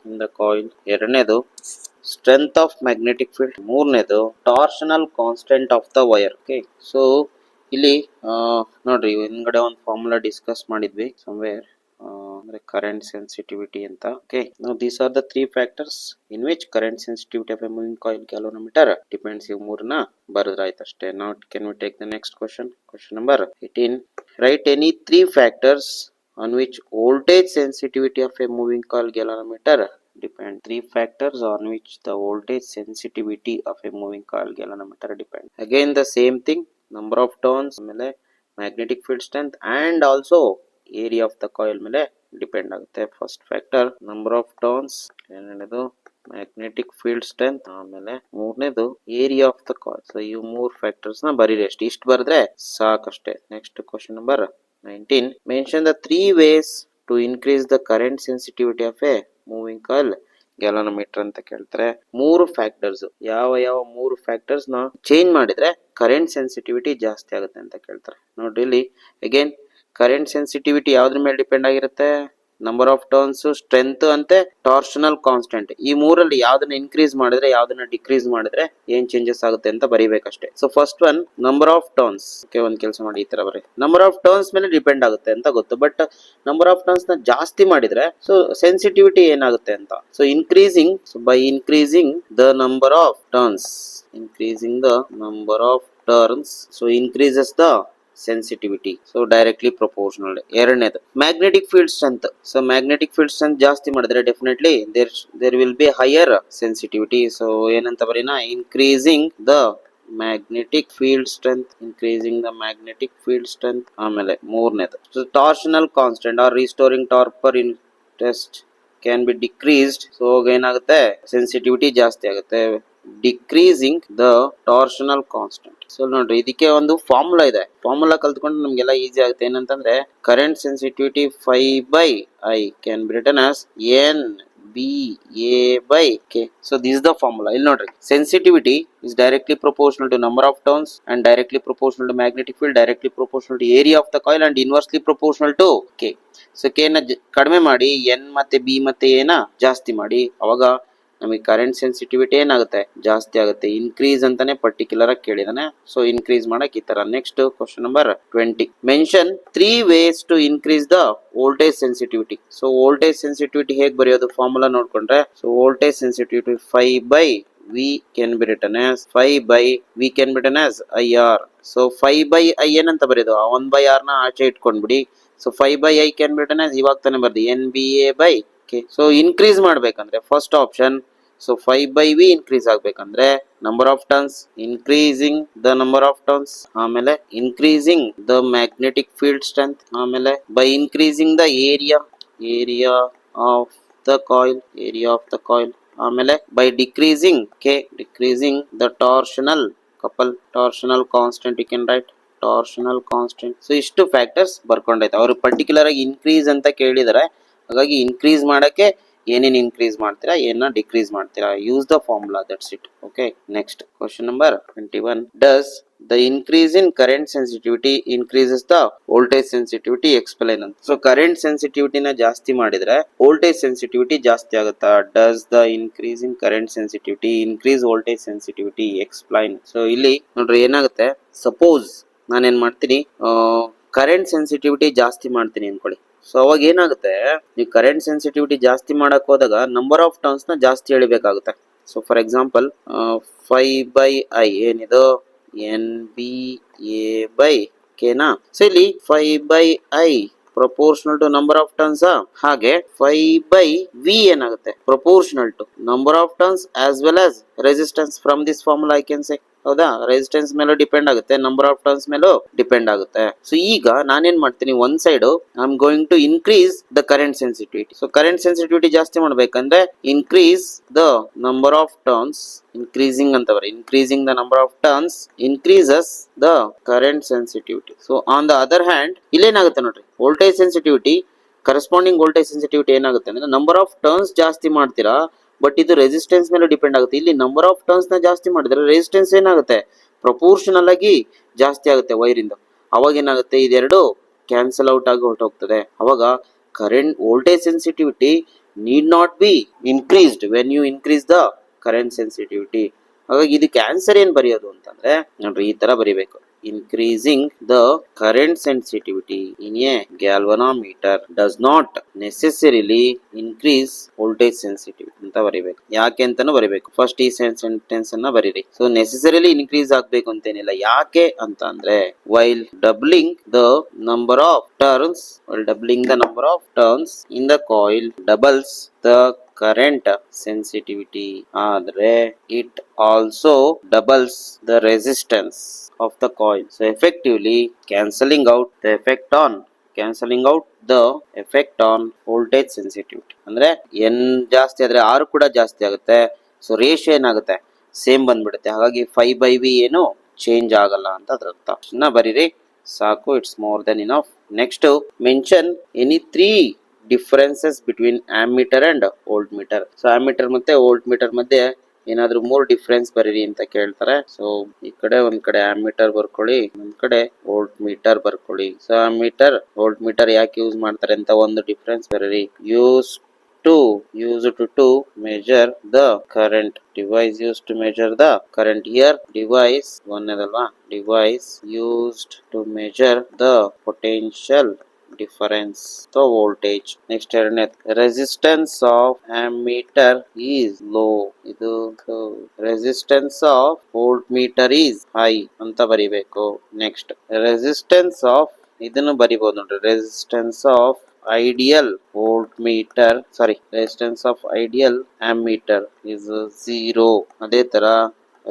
in the coil. ಎರಡನೇದು strength of magnetic field. ಮೂರನೇದು torsional constant of the wire. Okay, so ಇಲ್ಲಿ ನೋಡ್ರಿ ಹಿಂದ್ಗಡೆ ಒಂದು formula discuss ಮಾಡಿದ್ವಿ somewhere, ಅಂದ್ರೆ current sensitivity ಅಂತ. Okay, now these are the 3 factors in which current sensitivity of a moving coil galvanometer depends. ಇವು ಮೂರನ್ನ ಬರೆದ್ರಾಯ್ತು ಅಷ್ಟೇ. Now can we take the next question number 18. Right any 3 factors on which voltage sensitivity of a moving coil galvanometer depend. 3 factors on which the voltage sensitivity of a moving coil galvanometer depend. Again the same thing, number of turns, ಆಮೇಲೆ magnetic field strength and also area of the coil ಮೇಲೆ depend ಆಗುತ್ತೆ. First factor number of turns, ಏನೇನದು magnetic field strength, ಆಮೇಲೆ ಮೂರನೇದು area of the coil. So ಈ ಮೂರ್ factors ನ ಬರೀರಿ ಅಷ್ಟೇ, ಇಷ್ಟು ಬರೆದ್ರೆ ಸಾಕಷ್ಟೇ. Next question number 19. Mention the 3 ways to increase the current sensitivity of a moving coil galvanometer ಅಂತ ಕೇಳ್ತಾರೆ. ಮೂರು ಫ್ಯಾಕ್ಟರ್ಸ್, ಯಾವ ಯಾವ ಮೂರು ಫ್ಯಾಕ್ಟರ್ಸ್ ನ ಚೇಂಜ್ ಮಾಡಿದ್ರೆ ಕರೆಂಟ್ ಸೆನ್ಸಿಟಿವಿಟಿ ಜಾಸ್ತಿ ಆಗುತ್ತೆ ಅಂತ ಕೇಳ್ತಾರೆ. ನೋಡ್ರಿ ಇಲ್ಲಿ ಅಗೇನ್ ಕರೆಂಟ್ ಸೆನ್ಸಿಟಿವಿಟಿ ಯಾವ್ದ್ರ ಮೇಲೆ ಡಿಪೆಂಡ್ ಆಗಿರುತ್ತೆ? ನಂಬರ್ ಆಫ್ ಟರ್ನ್ಸ್, ಸ್ಟ್ರೆಂತ್ ಅಂತೆ ಟಾರ್ಷನಲ್ ಕಾನ್ಸ್ಟೆಂಟ್. ಈ ಮೂರಲ್ಲಿ ಯಾವ್ದನ್ನ ಇನ್ಕ್ರೀಸ್ ಮಾಡಿದ್ರೆ ಯಾವ್ದನ್ನ ಡಿಕ್ರೀಸ್ ಮಾಡಿದ್ರೆ ಏನ್ ಚೇಂಜಸ್ ಆಗುತ್ತೆ ಅಂತ ಬರೀಬೇಕಷ್ಟೇ. So first one number of turns. ಒಂದ್ ಕೆಲಸ ಮಾಡಿ, ಈ ತರ ಬರೀ ನಂಬರ್ ಆಫ್ ಟರ್ನ್ಸ್ ಮೇಲೆ ಡಿಪೆಂಡ್ ಆಗುತ್ತೆ ಅಂತ ಗೊತ್ತು, ಬಟ್ ನಂಬರ್ ಆಫ್ ಟರ್ನ್ಸ್ ನ ಜಾಸ್ತಿ ಮಾಡಿದ್ರೆ ಸೊ ಸೆನ್ಸಿಟಿವಿಟಿ ಏನಾಗುತ್ತೆ ಅಂತ. So increasing, so by increasing the number of turns, increasing the number of turns, so increases the sensitivity, so directly proportional. ಎರಡನೇದು magnetic field strength. So magnetic field strength ಜಾಸ್ತಿ ಮಾಡಿದ್ರೆ definitely there will be higher sensitivity. So ಏನಂತ ಬರೀನಾ, increasing the magnetic field strength, increasing the magnetic field strength. ಆಮೇಲೆ ಮೂರನೇದು torsional constant or restoring torque per twist can be decreased. So ಏನಾಗುತ್ತೆ, sensitivity ಜಾಸ್ತಿ ಆಗುತ್ತೆ. Decreasing the torsional constant. So ನೋಡ್ರಿ, ಇದಕ್ಕೆ ಒಂದು ಫಾರ್ಮುಲಾ ಇದೆ, ಫಾರ್ಮುಲಾ ಕಲ್ತ್ಕೊಂಡು ನಮ್ಗೆಲ್ಲ ಈಸಿ ಆಗುತ್ತೆ. ಏನಂತಂದ್ರೆ current sensitivity 5/I can be written as NBA/K. So this is the formula. ಇಲ್ಲಿ ನೋಡ್ರಿ, sensitivity is directly proportional to number of turns and directly proportional to magnetic field, directly proportional to area of the coil and inversely proportional to K. So K ನ ಕಡಿಮೆ ಮಾಡಿ N ಮತ್ತೆ B ಮತ್ತೆ A ನ ಜಾಸ್ತಿ ಮಾಡಿ, ಅವಾಗ ನಮಗೆ ಕರೆಂಟ್ ಸೆನ್ಸಿಟಿವಿಟಿ ಏನಾಗುತ್ತೆ, ಜಾಸ್ತಿ ಆಗುತ್ತೆ. ಇನ್ಕ್ರೀಸ್ ಅಂತಾನೆ ಪರ್ಟಿಕ್ಯುಲರ್ ಆಗಿ ಕೇಳಿದಾನೆ, ಸೊ ಇನ್ಕ್ರೀಸ್ ಮಾಡಕ್ ಈ ತರ. Next question number 20. Mention 3 ways to increase the voltage sensitivity. So voltage sensitivity ಹೇಗೆ ಬರೆಯೋದು, ಫಾರ್ಮುಲಾ ನೋಡ್ಕೊಂಡ್ರೆ, so voltage sensitivity 5/V can be written as 5/V can be written as IR. So 5/I ಏನಂತ ಬರೆಯೋದು, 1/R ನ ಆಚೆ ಇಟ್ಕೊಂಡ್ಬಿಡಿ. So 5/I can be written as ಇವಾಗ ತಾನೇ ಬರ್ದು NBA/K. ಸೊ ಇನ್ಕ್ರೀಸ್ ಮಾಡ್ಬೇಕಂದ್ರೆ first option, so 5/V increase ಆಗ್ಬೇಕಂದ್ರೆ number of turns, increasing the number of turns, ಆಮೇಲೆ increasing the magnetic field strength, ಆಮೇಲೆ by increasing the area of the coil, ಆಮೇಲೆ by decreasing the torsional constant. You can write torsional constant. So ಇಷ್ಟು factors ಬರ್ಕೊಂಡೈತೆ. ಅವರು particular ಆಗಿ increase ಅಂತ ಕೇಳಿದಾರೆ, ಹಾಗಾಗಿ increase ಮಾಡಕ್ಕೆ ಏನೇನು ಇನ್ಕ್ರೀಸ್ ಮಾಡ್ತೀರಾ, ಏನ ಡಿಕ್ರೀಸ್ ಮಾಡ್ತೀರಾ, use the formula, that's it. Okay, next question number 21. Does the increase in current sensitivity increases the voltage sensitivity, explain ಅಂತ. ಸೊ ಕರೆಂಟ್ ಸೆನ್ಸಿಟಿವಿಟಿನ ಜಾಸ್ತಿ ಮಾಡಿದ್ರೆ ವೋಲ್ಟೇಜ್ ಸೆನ್ಸಿಟಿವಿಟಿ ಜಾಸ್ತಿ ಆಗುತ್ತಾ? Does the increase in current sensitivity increase voltage sensitivity, explain. So ಇಲ್ಲಿ ನೋಡ್ರಿ ಏನಾಗುತ್ತೆ, suppose ನಾನೇನ್ ಮಾಡ್ತೀನಿ, ಕರೆಂಟ್ ಸೆನ್ಸಿಟಿವಿಟಿ ಜಾಸ್ತಿ ಮಾಡ್ತೀನಿ ಅನ್ಕೊಳ್ಳಿ. ಸೊ ಅವಾಗ ಏನಾಗುತ್ತೆ, ನೀವು ಕರೆಂಟ್ ಸೆನ್ಸಿಟಿವಿಟಿ ಜಾಸ್ತಿ ಮಾಡಕ್ ಹೋದಾಗ ನಂಬರ್ ಆಫ್ ಟರ್ನ್ಸ್ ನ ಜಾಸ್ತಿ ಎಳಿಬೇಕಾಗುತ್ತೆ. ಸೊ ಫಾರ್ ಎಕ್ಸಾಂಪಲ್ 5/I ಏನಿದು NBA/K ನಾ. ಸೊ ಇಲ್ಲಿ 5/I proportional to number of turns, ಹಾಗೆ 5/V ಏನಾಗುತ್ತೆ, proportional to number of turns as well as resistance. From this formula I can say, ಹೌದಾ, resistance ಮೇಲೂ depend ಆಗುತ್ತೆ, ನಂಬರ್ ಆಫ್ ಟರ್ನ್ಸ್ ಮೇಲೂ depend ಆಗುತ್ತೆ. ಸೊ ಈಗ ನಾನೇನ್ ಮಾಡ್ತೀನಿ, ಒಂದ್ side I am going to increase the current sensitivity. So current sensitivity ಜಾಸ್ತಿ ಮಾಡ್ಬೇಕಂದ್ರೆ increase the number of turns, increasing ಅಂತ ಬರೀ, increasing the number of turns increases the current sensitivity. So on the other hand ಇಲ್ಲೇನಾಗುತ್ತೆ ನೋಡ್ರಿ, voltage sensitivity, corresponding voltage sensitivity ಏನಾಗುತ್ತೆ ಅಂದ್ರೆ number of turns ಜಾಸ್ತಿ ಮಾಡ್ತೀರಾ, ಬಟ್ ಇದು ರೆಸಿಸ್ಟೆನ್ಸ್ ಮೇಲೆ ಡಿಪೆಂಡ್ ಆಗುತ್ತೆ. ಇಲ್ಲಿ ನಂಬರ್ ಆಫ್ ಟರ್ನ್ಸ್ ನ ಜಾಸ್ತಿ ಮಾಡಿದ್ರೆ ರೆಸಿಸ್ಟೆನ್ಸ್ ಏನಾಗುತ್ತೆ, ಪ್ರಪೋರ್ಷನಲ್ ಆಗಿ ಜಾಸ್ತಿ ಆಗುತ್ತೆ ವೈರ್ ಇಂದ. ಅವಾಗ ಏನಾಗುತ್ತೆ, ಇದೆರಡು ಕ್ಯಾನ್ಸಲ್ ಔಟ್ ಆಗಿ ಹೊರಟೋಗ್ತದೆ. ಅವಾಗ current voltage sensitivity need not be increased when you increase the current sensitivity. ಹಾಗಾಗಿ ಇದಕ್ಕೆ ಆನ್ಸರ್ ಏನ್ ಬರೆಯೋದು ಅಂತಂದ್ರೆ ನೋಡ್ರಿ, ಈ ತರ ಬರಿಬೇಕು, increasing the current sensitivity in a galvanometer does not necessarily increase voltage sensitivity ಅಂತ ಬರಿಬೇಕು. ಯಾಕೆ ಅಂತಾನು ಬರಿಬೇಕು, ಫಸ್ಟ್ ಈ ಸೆಂಟೆನ್ಸ್ ಅನ್ನ ಬರೀರಿ. ಸೊ ನೆಸೆಸರಿಲಿ ಇನ್ಕ್ರೀಸ್ ಆಗ್ಬೇಕು ಅಂತೇನಿಲ್ಲ. ಯಾಕೆ ಅಂತ ಅಂದ್ರೆ while doubling the number of turns in the coil doubles the current sensitivity. ಆದರೆ it also doubles the resistance of the coil. So effectively cancelling out the effect on voltage sensitivity. ಅಂದ್ರೆ n ಜಾಸ್ತಿ ಆದ್ರೆ r ಕೂಡ ಜಾಸ್ತಿ ಆಗುತ್ತೆ. So ratio ಏನಾಗುತ್ತೆ, same ಬಂದ್ಬಿಡುತ್ತೆ. ಹಾಗಾಗಿ 5/v ಏನು ಚೇಂಜ್ ಆಗಲ್ಲ ಅಂತ ಅದ್ರ ಅರ್ಥ. ಬರೀರಿ ಸಾಕು, it's more than enough. Next mention any 3 differences between ammeter and volt meter. So ammeter ಮತ್ತೆ ವೋಲ್ಟ್ ಮೀಟರ್ ಮಧ್ಯೆ ಏನಾದ್ರೂ 3 ಡಿಫರೆನ್ಸ್ ಬರೀರಿ ಅಂತ ಕೇಳ್ತಾರೆ. ಸೊ ಈ ಕಡೆ ಒಂದ್ ಕಡೆ ಆಮ್ಮೀಟರ್ ಬರ್ಕೊಳ್ಳಿ, ಒಂದ್ ಕಡೆ ವೋಲ್ಟ್ ಮೀಟರ್ ಬರ್ಕೊಳ್ಳಿ. ಸೊ ಆಮ್ಮೀಟರ್ ವೋಲ್ಟ್ ಮೀಟರ್ ಯಾಕೆ ಯೂಸ್ ಮಾಡ್ತಾರೆ ಅಂತ ಒಂದು ಡಿಫರೆನ್ಸ್ ಬರೀರಿ. used to measure the current. Device used to measure the current. Here device ಒಂದೇದಲ್ವಾ, device used to measure the potential difference, the voltage. Next ಎರಡನೇ, resistance of ammeter is low. ಇದು resistance of voltmeter is high ಅಂತ ಬರಿಬೇಕು. Next resistance of, ಇದನ್ನು ಬರಿಬಹುದು ನೋಡ್ರಿ, resistance of ideal ammeter is 0. ಅದೇ ತರ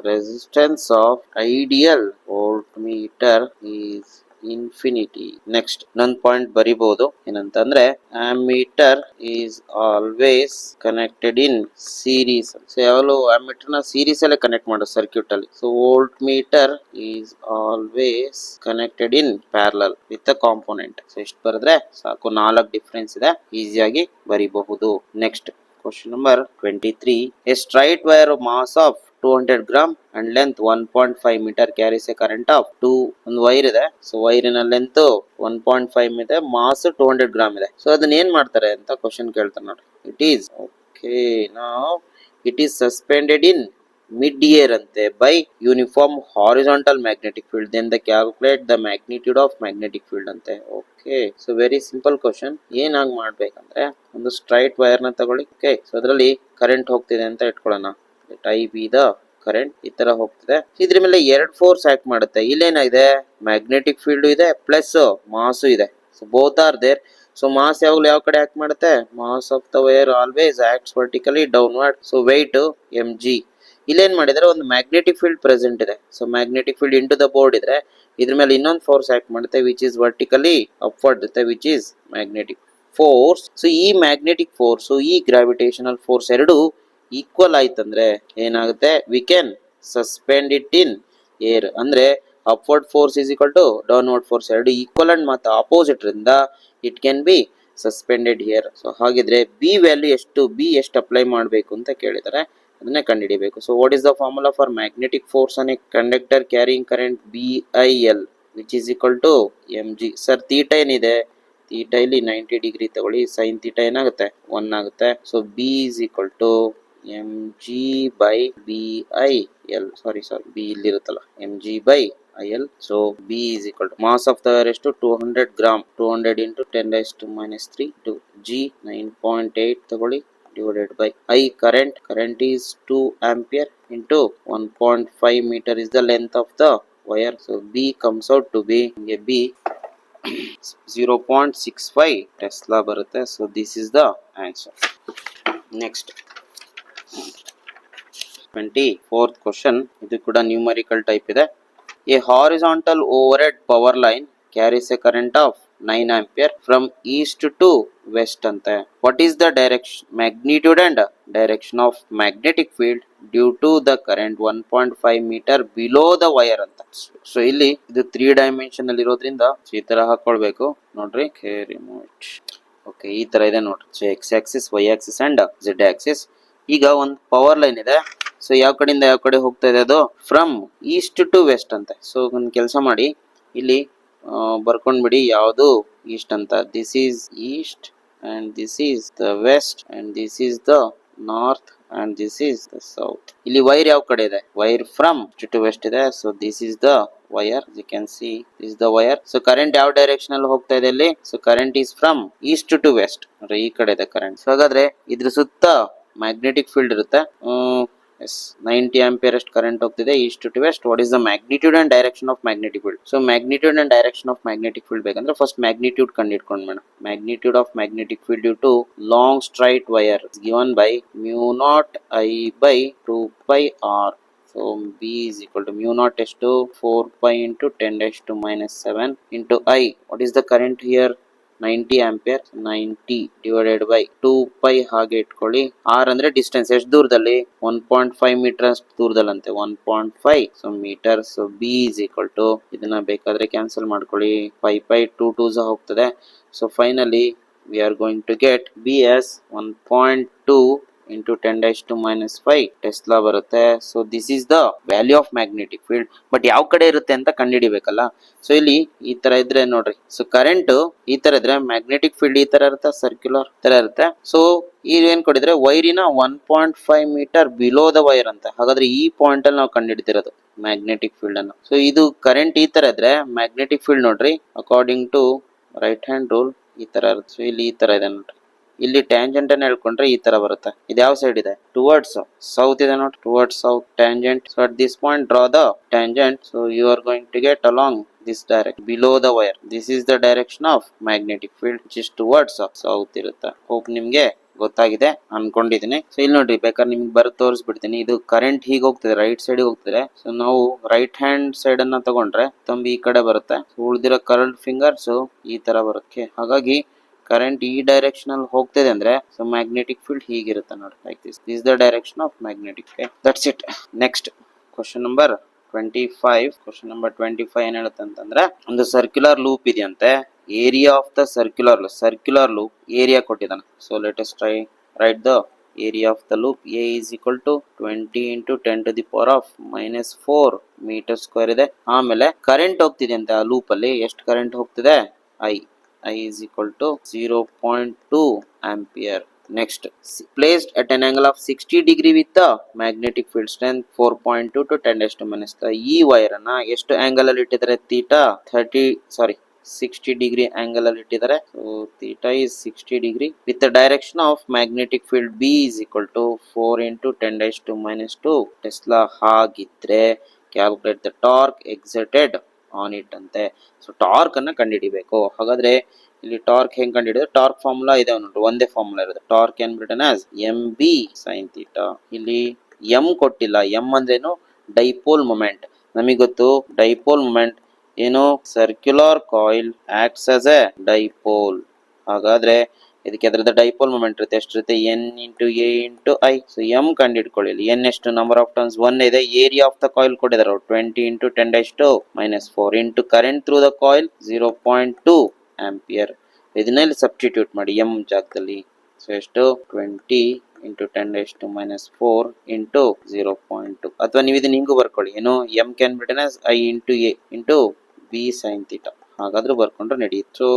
resistance of ideal voltmeter is infinity. Next ಇನ್ನೊಂದು point ಬರಿಬಹುದು, ಏನಂತಂದ್ರೆ ammeter is always connected in series. So ಯಾವಾಗಲೂ ammeter ನ ಸೀರೀಸ್ ಅಲ್ಲೇ ಕನೆಕ್ಟ್ ಮಾಡೋ ಸರ್ಕ್ಯೂಟ್ ಅಲ್ಲಿ. So voltmeter is always connected in parallel with the component. So ಇಷ್ಟು ಬರೆದ್ರೆ ಸಾಕು, 4 ಡಿಫರೆನ್ಸ್ ಇದೆ, ಈಸಿಯಾಗಿ ಬರಿಬಹುದು. Next question number 23. A straight wire of mass of 200 gram and length 1.5 meter carries a current of 2. ಒಂದು wire ಇದೆ. So ವೈರಿನ length 1.5 ಇದೆ, mass 200 gram ಇದೆ. ಸೊ ಅದನ್ನ ಏನ್ ಮಾಡ್ತಾರೆ ಅಂತ ಕ್ವಶನ್ ಕೇಳ್ತಾರೆ ನೋಡಿ. ಇಟ್ ಈಸ್ ಓಕೆ, ನಾವು it is suspended in mid air ante by uniform horizontal magnetic field. Then they calculate the magnitude of magnetic field ante. Okay, so very simple question. ಏನಾಗಿ ಮಾಡ್ಬೇಕಂದ್ರೆ, ಒಂದು ಸ್ಟ್ರೈಟ್ ವೈರ್ ನ ತಗೊಳ್ಳಿ. Okay, so ಅದರಲ್ಲಿ current ಹೋಗ್ತಿದೆ ಅಂತ ಇಟ್ಕೊಳ್ಳೋಣ. Let I be the current. ಈ ತರ ಹೋಗ್ತಿದೆ. ಇದ್ರ ಮೇಲೆ 2 ಫೋರ್ಸ್ ಆಕ್ಟ್ ಮಾಡುತ್ತೆ. ಇಲ್ಲೇನಾಗಿದೆ, ಮ್ಯಾಗ್ನೆಟಿಕ್ ಫೀಲ್ಡ್ ಇದೆ ಪ್ಲಸ್ ಮಾಸು ಇದೆ. So both are there. So mass ಯಾವಾಗಲೂ ಯಾವ ಕಡೆ ಆಕ್ಟ್ ಮಾಡುತ್ತೆ, mass of the wire always acts vertically downward. So weight mg. ಇಲ್ಲೇನ್ ಮಾಡಿದ್ರೆ, ಒಂದು ಮ್ಯಾಗ್ನೆಟಿಕ್ ಫೀಲ್ಡ್ ಪ್ರೆಸೆಂಟ್ ಇದೆ. So magnetic field into the board ಇದ್ರೆ ಇದ್ರ ಮೇಲೆ ಇನ್ನೊಂದು ಫೋರ್ಸ್ ಆಕ್ಟ್ ಮಾಡುತ್ತೆ, ವಿಚ್ ಇಸ್ ವರ್ಟಿಕಲಿ ಅಪ್ವರ್ಡ್ ಇರುತ್ತೆ, which is magnetic force. So ಈ ಮ್ಯಾಗ್ನೆಟಿಕ್ ಫೋರ್ಸ್, ಈ ಗ್ರಾವಿಟೇಷನಲ್ ಫೋರ್ಸ್ ಎರಡು ಈಕ್ವಲ್ ಆಯ್ತಂದ್ರೆ ಏನಾಗುತ್ತೆ, we can suspend it in air. ಅಂದ್ರೆ upward force is equal to downward force, ಎರಡು ಈಕ್ವಲ್ ಅಂಡ್ ಮತ್ತು ಆಪೋಸಿಟ್ ರಿಂದ it can be suspended here. So ಹಾಗಿದ್ರೆ ಬಿ ವ್ಯಾಲ್ಯೂ ಎಷ್ಟು, ಬಿ ಎಷ್ಟು ಅಪ್ಲೈ ಮಾಡಬೇಕು ಅಂತ ಕೇಳಿದರೆ ಅದನ್ನೇ ಕಂಡುಹಿಡಿಬೇಕು. So what is the formula for magnetic force on a conductor carrying current BIL which is equal to mg. Sir theta ಏನಿದೆ, theta ಇಲ್ಲಿ 90 ಡಿಗ್ರಿ ತಗೊಳ್ಳಿ, ಸೈನ್ ಥೀಟಾ ಏನಾಗುತ್ತೆ 1 ಆಗುತ್ತೆ. So B is equal to mg by BIL. Sorry B ಇಲ್ಲಿರುತ್ತಲ್ಲ, mg by IL. So B is equal to mass of the wire ಎಷ್ಟು 200 gram, 200 into 10⁻³ to G 9.8 ತಗೊಳ್ಳಿ, divided by I current is 2 ampere into 1.5 meter is the length of the wire. So B comes out to be B 0.65 Tesla ಬರುತ್ತೆ. So this is the answer. Next 24th question. ಇದು ಕೂಡ numerical type ಇದೆ. A horizontal overhead power line carries a current of 9 ampere from east to west ante. What is the direction, magnitude and direction of magnetic field due to the current 1.5 meter below the wire ಅಂತ. So ಇಲ್ಲಿ ಇದು 3 dimension ಅಲ್ಲಿ ಇರೋದ್ರಿಂದ ಈ ತರ ಹಾಕೊಳ್ಬೇಕು ನೋಡ್ರಿ. Okay, ಈ ತರ ಇದೆ ನೋಡ್ರಿ. So x Axis, y Axis and z Axis. ಈಗ ಒಂದು ಪವರ್ ಲೈನ್ ಇದೆ. ಸೊ ಯಾವ ಕಡೆಯಿಂದ ಯಾವ ಕಡೆ ಹೋಗ್ತಾ ಇದೆ, ಅದು ಫ್ರಮ್ ಈಸ್ಟ್ ಟು ವೆಸ್ಟ್ ಅಂತ. ಸೊ ಒಂದು ಕೆಲಸ ಮಾಡಿ, ಇಲ್ಲಿ ಬರ್ಕೊಂಡ್ಬಿಡಿ ಯಾವುದು ಈಸ್ಟ್ ಅಂತ. This is east and this is the west and this is the north and this is the south. ಇಲ್ಲಿ ವೈರ್ ಯಾವ ಕಡೆ ಇದೆ, wire from east to west ಇದೆ. So this is the wire, you can see this the wire. So current ಯಾವ direction ಅಲ್ಲಿ ಹೋಗ್ತಾ ಇದೆ ಇಲ್ಲಿ, so current is from east to west, ಈ ಕಡೆ ಇದೆ ಕರೆಂಟ್. ಸೊ ಹಾಗಾದ್ರೆ ಇದ್ರ ಸುತ್ತ ಮ್ಯಾಗ್ನೆಟಿಕ್ ಫೀಲ್ಡ್ ಇರುತ್ತೆ. ಎಸ್ 90 ಆಂಪಿಯರ್ ಅಷ್ಟು ಕರೆಂಟ್ ಹೋಗ್ತಿದೆ east to west. What is the magnitude and direction of magnetic field? So magnitude and direction of magnetic field ಬೇಕಂದ್ರೆ ಫಸ್ಟ್ ಮ್ಯಾಗ್ನಿಟ್ಯೂಡ್ ಕಂಡಿಡ್ಕೊಂಡು madam. Magnitude of magnetic field due to long straight wire given by mu naught I by 2 pi r. So B is equal to mu naught ಎಷ್ಟು 4 pi into 10 raised to minus 7 into I. What is the current here? 90 ampere. 90 divided by 2 pi ಹಾಗೆ ಇಟ್ಕೊಳ್ಳಿ. r ಅಂದ್ರೆ distance ಎಷ್ಟು ದೂರದಲ್ಲಿ 1.5 metre ಅಷ್ಟು ದೂರದಲ್ಲಂತೆ 1.5 so metre. So B is equal to ಇದನ್ನ ಬೇಕಾದ್ರೆ ಕ್ಯಾನ್ಸಲ್ ಮಾಡ್ಕೊಳ್ಳಿ 5 pi 2 2s ಹೋಗ್ತದೆ. So finally we are going to get B as 1.2 into 10 raised to minus 5 Tesla ಬರುತ್ತೆ. So this is the value of magnetic field. But ಯಾವ ಕಡೆ ಇರುತ್ತೆ ಅಂತ ಕಂಡುಹಿಡಿಬೇಕಲ್ಲ. So ಇಲ್ಲಿ ಈ ತರ ಇದ್ರೆ ನೋಡ್ರಿ, ಸೊ ಕರೆಂಟ್ ಈ ತರ ಇದ್ರೆ ಮ್ಯಾಗ್ನೆಟಿಕ್ ಫೀಲ್ಡ್ ಈ ತರ ಇರುತ್ತೆ, ಸರ್ಕ್ಯುಲರ್ ತರ ಇರುತ್ತೆ. ಸೊ ಏನ್ ಕೊಟ್ಟಿದ್ರೆ ವೈರಿನ 1.5 ಮೀಟರ್ ಬಿಲೋ ದ ವೈರ್ ಅಂತ. ಹಾಗಾದ್ರೆ ಈ ಪಾಯಿಂಟ್ ಅಲ್ಲಿ ನಾವು ಕಂಡುಹಿಡ್ತಿರೋದು ಮ್ಯಾಗ್ನೆಟಿಕ್ ಫೀಲ್ಡ್ ಅನ್ನು. ಸೊ ಇದು ಕರೆಂಟ್ ಈ ತರ ಇದ್ರೆ ಮ್ಯಾಗ್ನೆಟಿಕ್ ಫೀಲ್ಡ್ ನೋಡ್ರಿ according to right hand rule ಈ ತರ ಇರುತ್ತೆ. ಸೊ ಇಲ್ಲಿ ಈ ತರ ಇದೆ ನೋಡ್ರಿ, ಇಲ್ಲಿ ಟ್ಯಾಂಜೆಂಟ್ ಅನ್ನು ಹೇಳ್ಕೊಂಡ್ರೆ ಈ ತರ ಬರುತ್ತೆ. ಇದು ಯಾವ ಸೈಡ್ ಇದೆ? ಟುವರ್ಡ್ಸ್ ಸೌತ್ ಇದೆ ನೋಡಿ, towards south tangent. So at this point draw the tangent. So you are going to get along this direction below the wire. This is the direction of magnetic field which is towards south ಇರುತ್ತೆ. Hope ನಿಮ್ಗೆ ಗೊತ್ತಾಗಿದೆ ಅನ್ಕೊಂಡಿದೀನಿ. So ಇಲ್ಲಿ ನೋಡ್ರಿ, ಬೇಕಾದ್ರೆ ನಿಮ್ಗೆ ಬರೆದು ತೋರಿಸ್ಬಿಡ್ತೀನಿ. ಇದು ಕರೆಂಟ್ ಹೀಗೆ ಹೋಗ್ತದೆ, ರೈಟ್ ಸೈಡ್ ಹೋಗ್ತದೆ. ಸೊ ನಾವು ರೈಟ್ ಹ್ಯಾಂಡ್ ಸೈಡ್ ಅನ್ನ ತಗೊಂಡ್ರೆ ತಂಬಿ ಈ ಕಡೆ ಬರುತ್ತೆ, ಉಳಿದಿರೋ ಕರ್ಲ್ಡ್ ಫಿಂಗರ್ಸ್ ಈ ತರ ಬರುತ್ತೆ. ಹಾಗಾಗಿ ಕರೆಂಟ್ ಈ ಡೈರೆಕ್ಷನ್ ಅಲ್ಲಿ ಹೋಗ್ತಿದೆ ಅಂದ್ರೆ ಸೊ ಮ್ಯಾಗ್ನೆಟಿಕ್ ಫೀಲ್ಡ್ ಹೀಗಿರುತ್ತೆ ನೋಡಿ, like this. This the direction of magnetic field. That's it. Next question number 25. Question number 25 ಏನ್ ಹೇಳುತ್ತೆ ಅಂತಂದ್ರೆ, ಒಂದು ಸರ್ಕ್ಯುಲರ್ ಲೂಪ್ ಇದೆಯಂತೆ. Area of the circular loop area ಕೊಟ್ಟಿದ್ದಾನೆ. So let us try write the area of the loop. A is equal to 20 into 10 to the power of minus 4 meter square ಇದೆ. ಆಮೇಲೆ current ಹೋಗ್ತಿದೆ ಅಂತ ಆ loop ಅಲ್ಲಿ. ಎಷ್ಟು current ಹೋಗ್ತಿದೆ? I is equal to 0.2 ampere. Next, placed at an angle of 60 degree with the magnetic field strength 4.2 to 10 raised to minus. ಈ wire ಅನ್ನ ಎಷ್ಟು ಆಂಗಲ್ ಅಲ್ಲಿ ಇಟ್ಟಿದ್ದಾರೆ? ಥೀಟಾ 60 ಡಿಗ್ರಿ ಆಂಗಲ್ ಅಲ್ಲಿ ಇಟ್ಟಿದ್ದಾರೆ. So theta is 60 degree with the direction of magnetic field B is equal to 4 into 10 raised to minus 2 tesla. ಹಾಗಿದ್ರೆ calculate the torque exerted on it ಅಂತೆ. So torque ಅನ್ನ ಕಂಡುಹಿಡಿಬೇಕು. ಹಾಗಾದ್ರೆ ಇಲ್ಲಿ ಟಾರ್ಕ್ ಹೆಂಗ್ ಕಂಡುಹಿಡಿದ್ರೆ, torque formula ಇದೆ ನೋಡ್ರಿ, ಒಂದೇ ಫಾರ್ಮುಲಾ ಇರುತ್ತೆ. ಟಾರ್ಕ್ ಏನ್ return as mb sin theta. ಇಲ್ಲಿ m ಕೊಟ್ಟಿಲ್ಲ. m ಅಂದ್ರೇನು? Dipole moment. ನಮಗೆ ಗೊತ್ತು ಡೈಪೋಲ್ ಮೊಮೆಂಟ್ ಏನು? Circular coil acts as A dipole. ಹಾಗಾದ್ರೆ ಇದಕ್ಕೆ ಅದರದ ಡೈಪೋಲ್ ಮೊಮೆಂಟ್ ಇರುತ್ತೆ. ಎಷ್ಟಿರುತ್ತೆ? n into a into i. So m ಕಂಡು ಹಿಡ್ಕೊಳ್ಳಿ. ಇಲ್ಲಿ n ಎಷ್ಟು? ನಂಬರ್ ಆಫ್ ಟರ್ನ್ಸ್ 1 ಇದೆ. ಏರಿಯಾ ಆಫ್ ದ ಕಾಯಿಲ್ ಕೊಟ್ಟಿದ್ದಾರೆ 20 into 10 raised to minus 4 into current through the coil 0.2 ampere. ಇದನ್ನ ಇಲ್ಲಿ ಸಬ್ಸ್ಟಿಟ್ಯೂಟ್ ಮಾಡಿ m ಜಾಗದಲ್ಲಿ. ಸೊ ಎಷ್ಟು? 20 into 10 raised to minus 4 into 0.2. ಅಥವಾ ನೀವು ಇದನ್ನ ಹಿಂಗೂ ಬರ್ಕೊಳ್ಳಿ, ಏನು? m can be written as i into a into b sin theta. ಹಾಗಾದ್ರೂ ಬರ್ಕೊಂಡ್ರೆ ನಡೆಯುತ್ತೆ. ಸೊ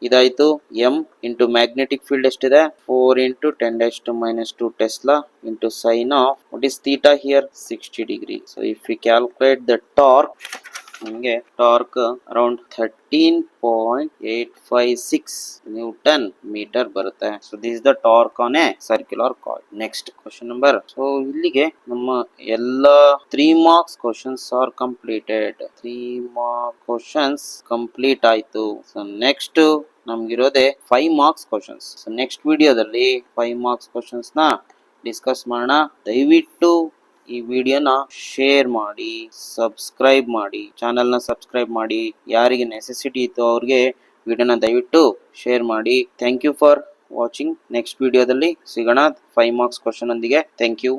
ಇದಾಯ್ತು. m ಇಂಟು ಮ್ಯಾಗ್ನೆಟಿಕ್ ಫೀಲ್ಡ್ ಎಷ್ಟಿದೆ? 4 into 10 raised to minus 2 tesla into sine of what is theta here? 60 degree. So if you calculate the torque, ನಿಮಗೆ torque around 13.856 newton metre ಬರುತ್ತೆ. So this is the torque on a circular coil. Next question number. So ಇಲ್ಲಿಗೆ ನಮ್ಮ ಎಲ್ಲ 3 marks questions are completed. 3 marks questions complete ಆಯ್ತು. So next ನಮ್ಗಿರೋದೆ 5 marks questions. So next ವಿಡಿಯೋದಲ್ಲಿ 5 marks questions ನ discuss ಮಾಡೋಣ. ದಯವಿಟ್ಟು ಈ ವಿಡಿಯೋನ ಶೇರ್ ಮಾಡಿ, ಸಬ್ಸ್ಕ್ರೈಬ್ ಮಾಡಿ, ಚಾನೆಲ್ನ ಸಬ್ಸ್ಕ್ರೈಬ್ ಮಾಡಿ. ಯಾರಿಗೆ ನೆಸೆಸಿಟಿ ಇತ್ತು ಅವ್ರಿಗೆ ವಿಡಿಯೋನ ದಯವಿಟ್ಟು ಶೇರ್ ಮಾಡಿ. Thank you for watching. Next ವಿಡಿಯೋದಲ್ಲಿ ಸಿಗೋಣ 5 ಮಾರ್ಕ್ಸ್ ಕ್ವಶನ್ ಒಂದಿಗೆ. Thank you.